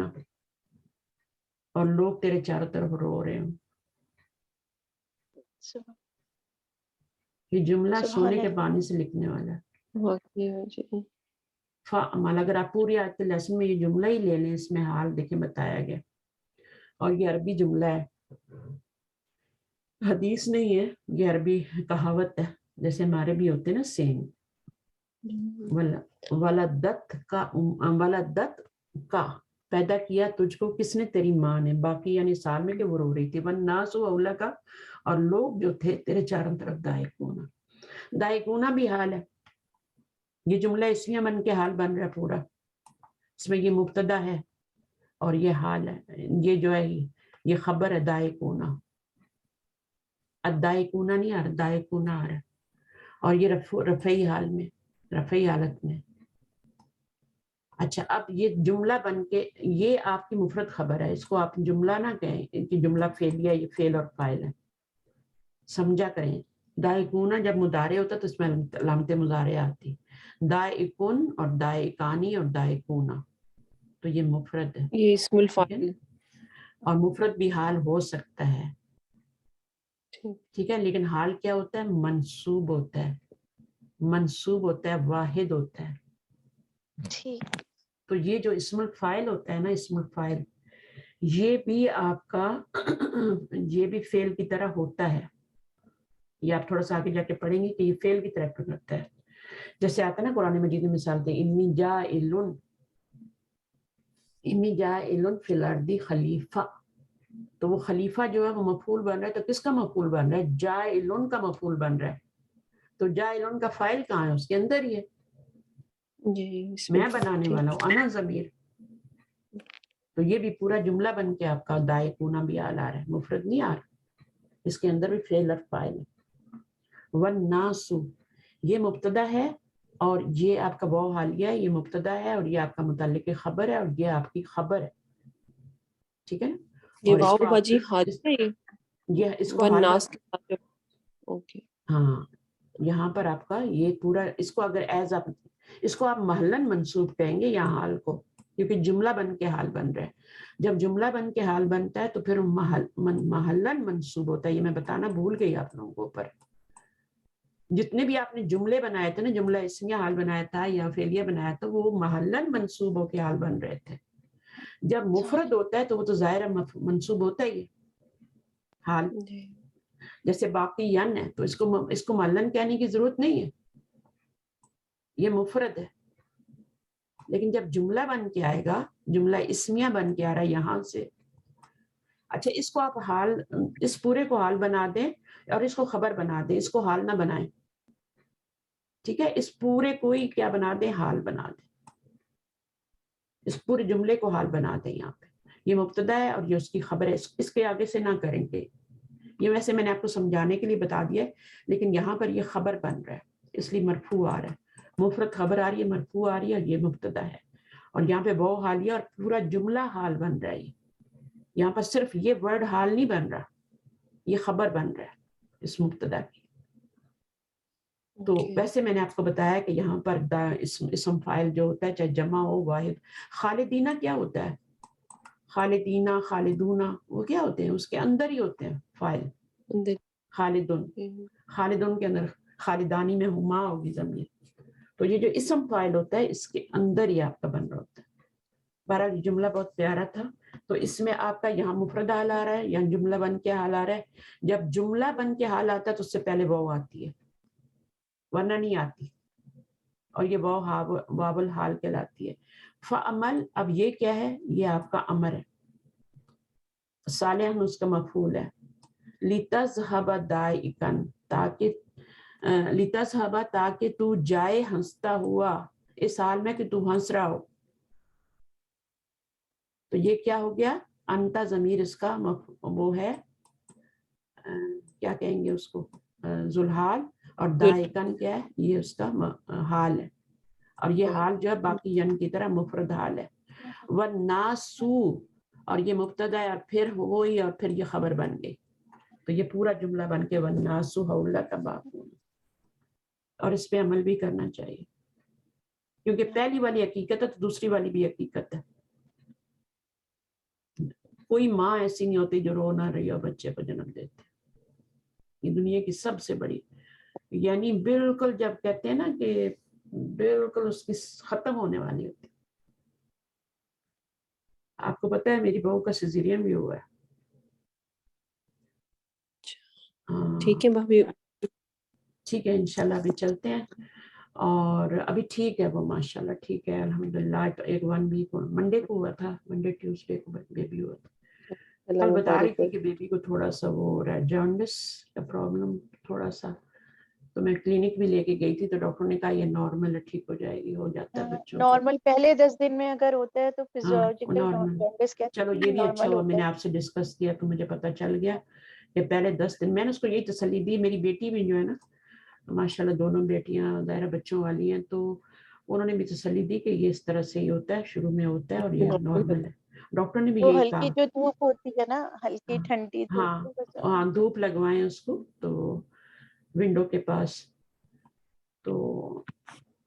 اور لوگ تیرے چاروں طرف رو رہے ہوں. یہ جملہ سونے کے پانی سے لکھنے والا ہے. فعمل، اگر آپ پوری آیت لیسن میں یہ جملہ ہی لے لیں، اس میں حال دیکھیں بتایا گیا، اور یہ عربی جملہ ہے، حدیث نہیں ہے، یہ عربی کہاوت ہے، جیسے ہمارے بھی ہوتے ہیں نا سین. ولدت کا پیدا کیا تجھ کو کس نے، تیری ماں نے. باقی یعنی سال میں کہ وہ رو رہی تھی. والناس حولک، اور لوگ جو تھے تیرے چاروں طرف دائقون. دائقون بھی حال ہے، یہ جملہ اس لیے من کے حال بن رہا ہے پورا، اس میں یہ مبتدا ہے اور یہ حال ہے. یہ جو ہے یہ خبر ہے دائقون، الدائقون نہیں آ رہا، دائقون آ رہا ہے، اور یہ رفعی حال میں، رفعی حالت میں. اچھا اب یہ جملہ بن کے، یہ آپ کی مفرد خبر ہے، اس کو آپ جملہ نہ کہیں کہ جملہ فعلیہ، یہ فعل اور فاعل ہے، سمجھا کریں. دائقون جب مضارع ہوتا تو اس میں علامت مضارع آتی، دائقن اور دائقانی اور دائقون، تو یہ مفرد ہے، یہ اسم الفاعل، اور مفرد بھی حال ہو سکتا ہے، ٹھیک ہے. لیکن حال کیا ہوتا ہے، منصوب ہوتا ہے، منصوب ہوتا ہے، واحد ہوتا ہے. تو یہ جو اسم الفاعل ہوتا ہے نا، اسم الفاعل یہ بھی آپ کا یہ بھی فعل کی طرح ہوتا ہے. یہ آپ تھوڑا سا آگے جا کے پڑھیں گے کہ یہ فعل کی طرح کرتا ہے. جیسے آتا ہے نا قرآن مجید میں مثال دے، انی جاعل فی الارض خلیفہ، تو وہ خلیفہ جو ہے وہ مفعول بن رہا ہے، تو کس کا مفعول بن رہا ہے، جاعل کا مفعول بن رہا ہے. تو جاعل کا فاعل کہاں ہے، اس کے اندر ہی ہے، میں بنانے والا ہوں، انا ضمیر. تو یہ بھی پورا جملہ بن کے آپ کا دائقون بھی حال آ رہا ہے، مفرد نہیں آ رہا، اس کے اندر بھی فعل اور فاعل ہے. والناس یہ مبتدا ہے، اور یہ آپ کا واو حالیہ ہے، یہ مبتدا ہے، اور یہ آپ کا متعلق خبر ہے، اور یہ آپ کی خبر ہے، ٹھیک ہے نا. یہ اور واو بجی حال ہے، یہ اس کو حال والناس کے ساتھ، اوکے. ہاں یہاں پر آپ کا یہ پورا، اس کو اگر ایز آپ، اس کو آپ محلن منصوب کہیں گے یا حال کو، کیونکہ جملہ بن کے حال بن رہا ہے. جب جملہ بن کے حال بنتا ہے تو پھر محلن منصوب ہوتا ہے. یہ میں بتانا بھول گئی آپ لوگوں کو، اوپر جتنے بھی آپ نے جملے بنائے تھے نا، جملہ اسمیہ حال بنایا تھا یا فعلیہ بنایا تھا، وہ محلن منصوبوں کے حال بن رہے تھے. جب مفرد ہوتا ہے تو وہ تو ظاہر منصوب ہوتا ہی ہے حال. جیسے باقی ین ہے تو اس کو محلن کہنے کی ضرورت نہیں ہے، یہ مفرد ہے. لیکن جب جملہ بن کے آئے گا، جملہ اسمیہ بن کے آ رہا ہے یہاں سے، اچھا اس کو آپ حال، اس پورے کو حال بنا دیں اور اس کو خبر بنا دیں، اس کو حال نہ بنائیں، ٹھیک ہے. اس پورے کو ہی کیا بنا دیں، حال بنا دیں، اس پورے جملے کو حال بنا دیں. یہاں پہ یہ مبتدا ہے اور یہ اس کی خبر ہے، اس کے آگے سے نہ کریں گے. یہ ویسے میں نے آپ کو سمجھانے کے لیے بتا دیا ہے، لیکن یہاں پر یہ خبر بن رہا ہے، اس لیے مرفوع آ رہا ہے، مفرد خبر آ رہی ہے، مرفوع آ رہی ہے، اور یہ مبتدا ہے، اور یہاں پہ واو حالیہ اور پورا جملہ حال بن رہا ہے. یہاں پر صرف یہ ورڈ حال نہیں بن رہا، یہ خبر بن رہا ہے اس مبتدا کی. تو ویسے میں نے آپ کو بتایا کہ یہاں پر اسم فاعل جو ہوتا ہے، چاہے جمع ہو واحد. خالدینہ کیا ہوتا ہے، خالدینہ خالدونہ وہ کیا ہوتے ہیں، اس کے اندر ہی ہوتے ہیں فاعل. خالدن، خالدن کے اندر خالدانی میں ہما ہوگی ضمیر. تو یہ جو اسم فاعل ہوتا ہے اس کے اندر ہی آپ کا بن رہا ہوتا ہے. بہرحال یہ جملہ بہت پیارا تھا. تو اس میں آپ کا یہاں مفرد حال آ رہا ہے یا جملہ بن کے حال آ رہا ہے. جب جملہ بن کے حال آتا ہے تو اس سے پہلے واو آتی ہے ورنہ نہیں آتی, اور یہ واو الحال کہلاتی ہے. فعمل, اب یہ کیا ہے؟ یہ آپ کا امر ہے. صالحاً اس کا مفعول ہے. لتذهب ضائعا, تاکہ لتذهب, تاکہ تو جائے ہنستا ہوا, اس حال میں کہ تو ہنس رہا ہو. تو یہ کیا ہو گیا؟ انتا ضمیر اس کا وہ ہے کیا کہیں گے اس کو, ذوالحال, اور دائقن کیا ہے؟ یہ اس کا حال ہے. اور یہ حال جو ہے باقی ین کی طرح مفرد حال ہے. والناسو, اور یہ مبتدا ہے اور پھر ہوئی اور پھر یہ خبر بن گئی. تو یہ پورا جملہ بن کے والناسو حول کا باقون. اور اس پہ عمل بھی کرنا چاہیے کیونکہ پہلی والی حقیقت ہے تو دوسری والی بھی حقیقت ہے. کوئی ماں ایسی نہیں ہوتی جو رو نہ رہی ہو بچے کو جنم دیتے. یہ دنیا کی سب سے بڑی, یعنی بالکل جب کہتے ہیں نا کہ بالکل اس کی ختم ہونے والی ہوتی. آپ کو پتا ہے میری بہو کا سیزیرین بھی ہوا ہے. ٹھیک ہے بھابھی, ٹھیک ہے انشاءاللہ ابھی چلتے ہیں. اور ابھی ٹھیک ہے وہ, ماشاءاللہ ٹھیک ہے الحمدللہ. ایک 1 ویک منڈے کو ہوا تھا, منڈے ٹیوزڈے کو بیبی ہوا تھا. اللہ کل بتا رہی مبارک تھی ہو. کہ بیبی کو تھوڑا سا وہ ہو رہا ہے جانڈس کا پرابلم تھوڑا سا. تو میں کلینک بھی لے کے گئی تھی تو ڈاکٹر نے کہا یہ نارمل ہے, ٹھیک ہو جائے گی, ہو جاتا ہے بچوں کو. نارمل پہلے 10 دن میں اگر ہوتا ہے تو ہاں فزیولوجیکل نارمل. جانڈس کہتے چلو ہیں یہ بھی اچھا نارمل ہوا, میں ہوتا نے ہے. آپ سے ڈسکس کیا تو مجھے پتہ چل گیا کہ پہلے 10 دن. میں نے اس کو یہی تسلی دی. میری بیٹی بھی جو ہے نا ماشاءاللہ دونوں بیٹیاں ظاہر بچوں والی ہیں, تو انہوں نے بھی تسلی دی کہ یہ اس طرح سے ہی ہوتا ہے, شروع میں ہوتا ہے اور یہ نارمل ہے. ڈاکٹر نے بھی وہ یہی ہلکی کہا. جو دھوپ ہوتی ہے نا, ہلکی ٹھنڈی ہاں دھوپ, ہاں دھوپ لگوائیں اس کو تو ونڈو کے پاس. تو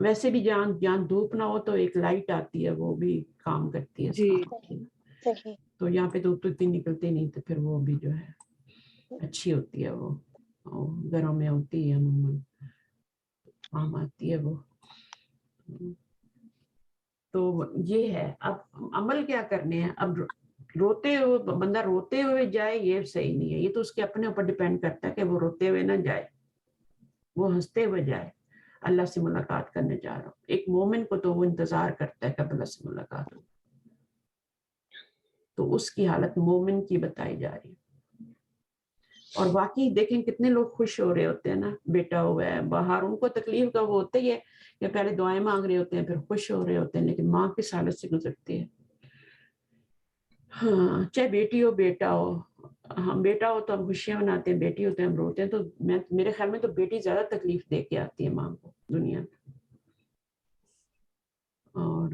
ویسے بھی جہاں دھوپ نہ ہو تو ایک لائٹ آتی ہے وہ بھی کام کرتی ہے. جی صحیح. تو یہاں پہ دھوپ تو اتنی نکلتی نہیں, تو پھر وہ بھی جو ہے اچھی ہوتی ہے. وہ گھروں میں ہوتی ہے عموماً, کام آتی ہے وہ. تو یہ ہے. اب عمل کیا کرنے ہیں؟ اب روتے ہوئے بندہ روتے ہوئے جائے یہ صحیح نہیں ہے. یہ تو اس کے اپنے اوپر ڈیپینڈ کرتا ہے کہ وہ روتے ہوئے نہ جائے, وہ ہنستے ہوئے جائے. اللہ سے ملاقات کرنے جا رہا ہوں. ایک مومن کو تو وہ انتظار کرتا ہے کہ اللہ سے ملاقات ہو, تو اس کی حالت مومن کی بتائی جا رہی ہے. اور واقعی دیکھیں کتنے لوگ خوش ہو رہے ہوتے ہیں نا, بیٹا ہوا ہے باہر. ان کو تکلیف کا وہ ہوتا ہی ہے کہ پہلے دعائیں مانگ رہے ہوتے ہیں پھر خوش ہو رہے ہوتے ہیں, لیکن ماں کس حالت سے گزرتی ہے. ہاں چاہے بیٹی ہو بیٹا ہو, ہم بیٹا ہو تو ہم خوشیاں مناتے ہیں, بیٹی ہوتے ہیں ہم روتے ہیں. تو میرے خیال میں تو بیٹی زیادہ تکلیف دے کے آتی ہے ماں کو دنیا میں, اور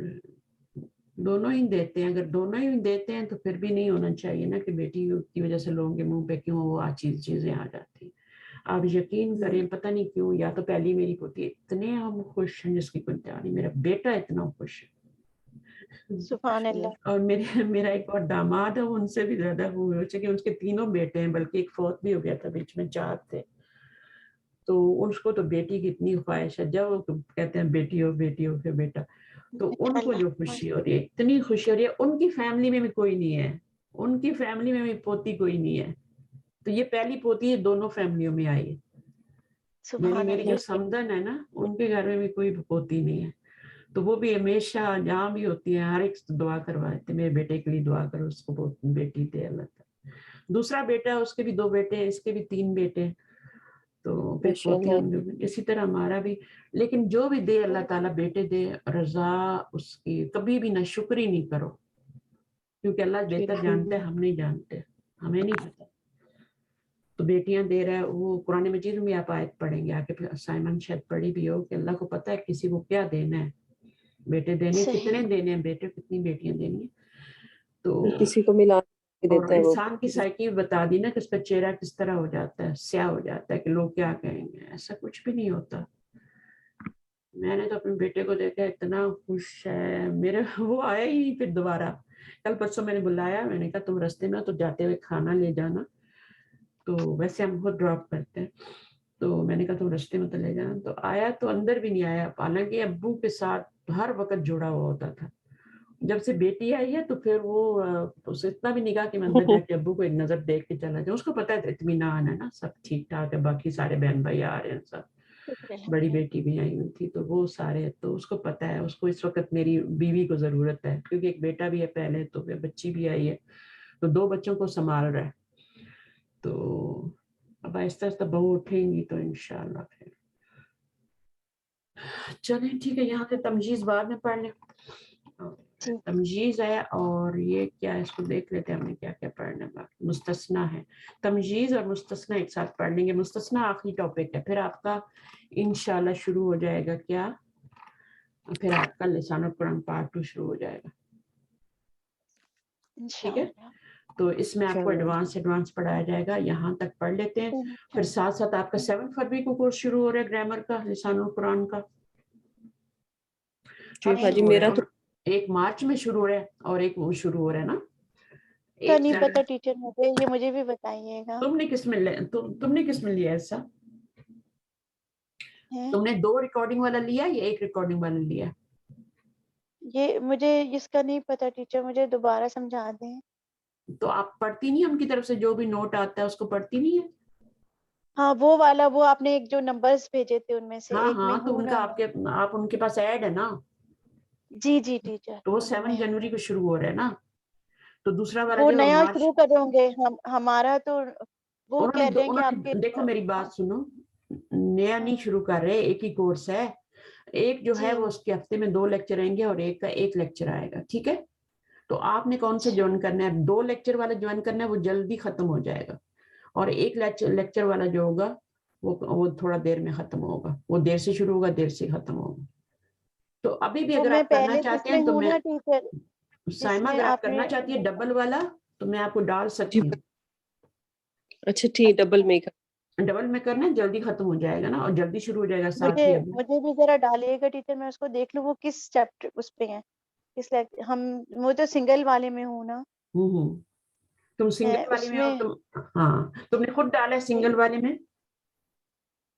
دونوں ہی دیتے ہیں. اگر دونوں ہی دیتے ہیں تو پھر بھی نہیں ہونا چاہیے نا کہ بیٹی کی وجہ سے لوگوں کے منہ پہ کیوں وہ چیزیں آ جاتی ہیں. آپ یقین کریں پتہ نہیں کیوں, یا تو پہلی میری پوتی اتنے ہم خوش ہیں جس کی کوئی انتہا نہیں, میرا بیٹا اتنا خوش ہے. سبحان اللہ. اور میرا ایک اور داماد ہے, ان سے بھی زیادہ ہوئے کہ ان کے تینوں بیٹے ہیں, بلکہ ایک فوت بھی ہو گیا تھا بیچ میں, 4 تھے. تو اس کو تو بیٹی کی اتنی خواہش ہے, جب وہ کہتے ہیں بیٹی ہو پھر بیٹا, تو ان کو جو خوشی ہو رہی ہے, اتنی خوشی ہو رہی ہے. ان کی فیملی میں بھی کوئی نہیں ہے, ان کی فیملی میں بھی پوتی کوئی نہیں ہے. تو یہ پہلی پوتی ہے دونوں فیملیوں میں آئی ہے. یعنی سبحان میری جو اللہ. سمدن ہے نا ان کے گھر میں بھی کوئی پوتی نہیں ہے. تو وہ بھی ہمیشہ جہاں بھی ہوتی ہیں ہر ایک دعا کرواتے, میرے بیٹے کے لیے دعا کرو, اس کو بیٹی دے اللہ تعالیٰ. دوسرا بیٹا ہے, اس کے بھی 2 بیٹے ہیں, اس کے بھی 3 بیٹے ہیں, تو پھر ماشاء پوتیاں اللہ. اسی طرح ہمارا بھی. لیکن جو بھی دے اللہ تعالیٰ بیٹے دے, رضا اس کی کبھی بھی نہ شکری نہیں کرو, کیونکہ اللہ بہتر جانتا ہے, ہم نہیں جانتے, ہمیں نہیں پتا. تو بیٹیاں دے رہا ہے, وہ قرآن مجید میں آپ آیت پڑھیں گے آگے, پھر سائمن شاید پڑھی بھی ہو کہ اللہ کو پتا ہے کسی کو کیا دینا ہے, بیٹے دینے کتنے دینے ہیں, بیٹے کتنی بیٹیاں دینی ہیں. تو کسی کو ملا اور دیتا ہے وہ. انسان کی سائیکی بتا دی نا کہ اس کا چہرہ کس طرح ہو جاتا ہے, سیاہ ہو جاتا ہے کہ لوگ کیا کہیں گے. ایسا کچھ بھی نہیں ہوتا. میں نے تو اپنے بیٹے کو دیکھا اتنا خوش ہے میرے, وہ آیا ہی پھر دوبارہ. کل پرسوں میں نے بلایا, میں نے کہا تم رستے میں تو جاتے ہوئے کھانا لے جانا, تو ویسے ہم خود ڈراپ کرتے ہیں. تو میں نے کہا تم رستے میں تو لے جانا. تو آیا تو اندر بھی نہیں آیا, حالانکہ ابو کے ساتھ ہر وقت جڑا ہوا ہوتا تھا. جب سے بیٹی آئی ہے تو پھر وہ اسے اتنا بھی نہیں کہا کہ میں اندر جا کے ابو کو ایک نظر دیکھ کے چلا جاؤں. اس کو پتا ہے اطمینان ہے نا, سب ٹھیک ٹھاک ہے, باقی سارے بہن بھائی آ رہے ہیں, سب بڑی بیٹی بھی آئی ہوئی تھی, تو وہ سارے, تو اس کو پتا ہے, اس کو اس وقت میری بیوی کو ضرورت ہے, کیونکہ ایک بیٹا بھی ہے پہلے, تو پھر بچی بھی آئی ہے, تو 2 بچوں کو سنبھال رہا ہے. تو اب آہستہ آہستہ بہو اٹھیں گی تو انشاءاللہ پھر چلیں ٹھیک ہے. یہاں سے تمجیز بعد میں پڑھ لیں. تمجیز ہے, اور یہ کیا ہے, اس کو دیکھ لیتے ہیں ہم نے کیا کیا پڑھنا ہے. مستثنا ہے, تمجیز اور مستثنا ایک ساتھ پڑھ لیں گے. مستثنا آخری ٹاپک ہے, پھر آپ کا انشاءاللہ شروع ہو جائے گا کیا, پھر آپ کا لسان القرآن پارٹ 2 شروع ہو جائے گا. ٹھیک ہے, تو اس میں آپ کو ایڈوانس پڑھایا جائے گا. یہاں تک پڑھ لیتے ہیں, پھر ساتھ ساتھ آپ کا 7 فروری کو کورس شروع ہو رہا ہے گرامر کا, لسان القرآن کا. جی میرا تو 1 مارچ میں شروع ہو رہا ہے, اور ایک وہ شروع ہو رہا ہے نا. تو نہیں پتا ٹیچر مجھے, یہ مجھے بھی بتائیے گا. تم نے کس میں لیا ایسا؟ تم نے 2 ریکارڈنگ والا لیا یا 1 ریکارڈنگ والا لیا؟ یہ مجھے اس کا نہیں پتا ٹیچر, مجھے دوبارہ سمجھا دیں. تو آپ پڑھتی نہیں, ان کی طرف سے جو بھی نوٹ آتا ہے اس کو پڑھتی نہیں ہے؟ ہاں وہ والا, وہ آپ نے ایک جو نمبرز بھیجے تھے ان میں سے ایک میں تو ہوں ان نا. کا آپ ان کے پاس ایڈ ہے نا. جی جی ٹیچر, تو وہ ان 7 میں جنوری کو شروع ہو رہا ہے نا. تو دوسرا والا وہ جو نیا مارچ, شروع کر ہوں گے ہمارا, تو وہ کہہ رہے ہیں کہ آپ کے دیکھو میری بات سنو, نیا نہیں شروع کر رہے, ایک ہی کورس ہے. ایک جو ہے جی وہ اس کے ہفتے میں 2 لیکچر آئیں گے, اور ایک کا 1 لیکچر آئے گا. ٹھیک ہے, تو آپ نے کون سے جوائن کرنا ہے؟ 2 لیکچر والا جوائن کرنا ہے, وہ جلدی ختم ہو جائے گا. اور 1 لیکچر والا جو ہوگا وہ تھوڑا دیر میں ختم ہوگا, وہ دیر سے شروع ہوگا, دیر سے ختم ہوگا. تو ابھی بھی وہ اگر میں آپ کرنا پہلے چاہتے جس میں ہیں تو ہوں میں, نا ٹیچر, جس سائمہ میں اگر آپ آپ نے, کرنا چاہتی ہے ڈبل والا تو میں آپ کو ڈال جی سکتی ہوں. اچھا ٹھیک, ڈبل میں ڈبل میں کرنا ہے, جلدی ختم ہو جائے گا نا, اور جلدی شروع ہو جائے گا ساتھ مجھے ہی. ابھی مجھے بھی ذرا ڈالیے گا ٹیچر, میں اس کو دیکھ لوں وہ کس چیپٹر اس پہ ہیں, ہم وہ تو سنگل والے میں ہوں نا. تم سنگل والی اس میں ہو تم, ہاں تم نے خود ڈالا ہے سنگل والے میں.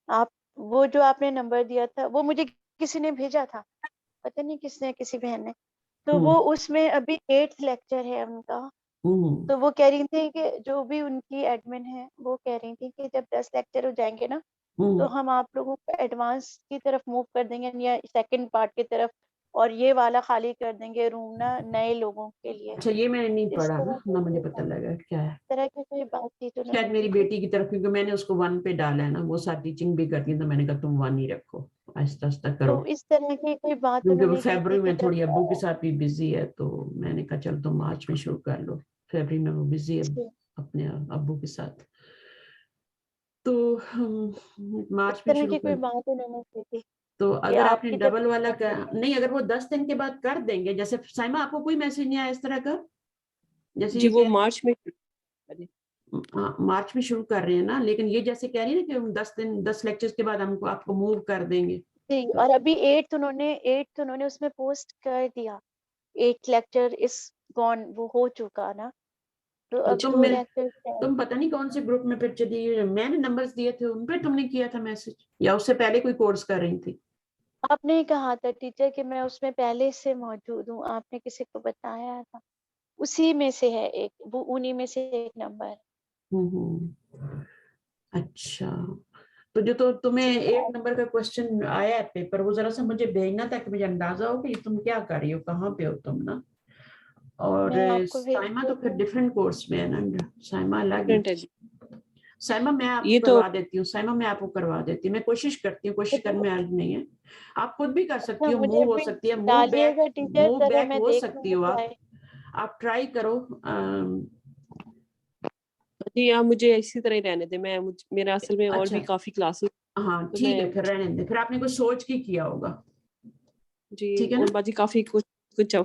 آپ وہ جو آپ نے نمبر دیا تھا وہ مجھے کسی نے بھیجا تھا, پتہ نہیں کس نے, کسی بہن نے, تو وہ اس میں ابھی 8 لیکچر ہے ان کا. تو وہ کہہ رہی تھی کہ جو بھی ان کی ایڈمن ہے وہ کہہ رہی تھی کہ جب 10 لیکچر ہو جائیں گے نا, تو ہم آپ لوگوں کو ایڈوانس کی طرف موو کر دیں گے, یا سیکنڈ پارٹ کی طرف, اور یہ والا خالی کر دیں گے روم نا نئے لوگوں کے لیے. اچھا, یہ میں نے نہیں اس پڑھا نا, طرح کی نہ مجھے کوئی پتہ لگا کیا ہے. طرح کی کوئی بات چیت انہوں شاید نے میری کی تھی. بیٹی کی طرف, کیونکہ میں نے اس کو 1 پہ ڈالا ہے نا, وہ ساتھ ٹیچنگ بھی کرتی ہے, تو میں نے کہا تم 1 ہی رکھو, آہستہ آہستہ کرو. تو اس طرح کی کوئی بات کیونکہ انہوں وہ نے کی تھی فیبرری کہ میں جب, تھوڑی ابو کے ساتھ بھی بزی ہے, تو میں نے کہا چل تم مارچ میں شروع کر لو. فیبرری میں وہ بزی ہے اپنے ابو کے ساتھ, تو اس مارچ میں طرح شروع کی کر. کوئی بات انہوں نے کی تھی تو کہ اگر آپ آپ نے کی جب ڈبل والا کا نہیں, اگر وہ 10 دن کے بعد کر دیں گے, جیسے سائمہ آپ کو کوئی میسج نہیں آیا اس طرح کا, جیسے جی یہ وہ کہہ مارچ میں مارچ میں شروع کر رہے ہیں نا, لیکن یہ جیسے کہہ رہی ہے نا کہ ہم 10 لیکچرز کے بعد ہم کو آپ کو موو کر دیں گے. جی, اور ابھی 8 انہوں نے اس میں پوسٹ کر دیا, 8 لیکچر اس گون وہ ہو چکا نا, تو اب 2 لیکچر. تم پتہ نہیں کون سے گروپ میں پھر چلی, میں نے نمبرز دیے تھے ان پہ تم نے کیا تھا میسج, یا اس سے پہلے کوئی کورس کر رہی تھی؟ آپ نے کہا تھا ٹیچر کہ میں اس میں پہلے سے موجود ہوں, آپ نے کسی کو بتایا تھا, اسی میں سے ہے ایک, وہ انہی میں سے ایک نمبر. اچھا, تو جو تو تمہیں جی 8 نمبر کا کوشچن آیا ہے پیپر, وہ ذرا سا مجھے بھیجنا تھا کہ مجھے اندازہ ہو کہ تم کیا کر رہی ہو, کہاں پہ ہو تم نا. اور میں آپ کو بھیج سائمہ تو پھر دیتی ہوں. ڈفرینٹ کورس میں ہے نا, سائمہ الگ ہے. ڈفرینٹ ہے جی. سائمہ میں آپ کو یہ تو کروا دیتی ہوں, سائمہ میں آپ کو کروا دیتی ہوں, میں کوشش کرتی ہوں, کوشش کرنے میں عرض نہیں ہے, آپ خود بھی کر اچھا سکتی ہو, مجھے موو ہو بھی سکتی ہے, ڈالیے گا ٹیچر, موو ذرا بیک میں ہو دیکھ لوں سکتی گی ہو, کیا ہے. آپ ٹرائی کرو. جی آپ مجھے اسی طرح ہی رہنے دیں, میں میرا اصل میں اور اچھا بھی کافی کلاسز, ہاں تو ٹھیک میں ہے, پھر رہنے دیں, پھر آپ نے کچھ سوچ کے کیا ہوگا. جی, ٹھیک ہے نا, اور باجی کافی کچھ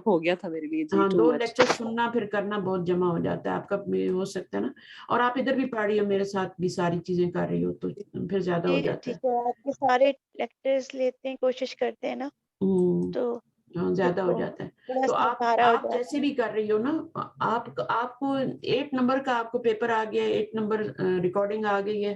ہو گیا تھا میرے لیے جی, ہاں 2 ٹو مچ. لیکچر سننا پھر کرنا بہت جمع ہو جاتا ہے, آپ کا بھی ہو سکتا ہے نا, اور آپ ادھر بھی پڑھ رہی ہو, میرے ساتھ بھی ساری چیزیں کر رہی ہو, تو پھر زیادہ ہو جی جاتا ہے. ٹیچر, آپ کے سارے لیکچرز لیتے ہیں, کوشش کرتے ہیں نا, تو پھر زیادہ ہو تو جاتا ہے. تھوڑا تو سا بھارا ہو آپ جاتا جیسے ہے. بھی کر رہی ہو نا, آپ کو 8 نمبر کا آپ کو پیپر آ گیا ہے, 8 نمبر ریکارڈنگ آ گئی ہے.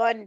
1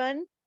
1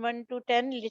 1 to 10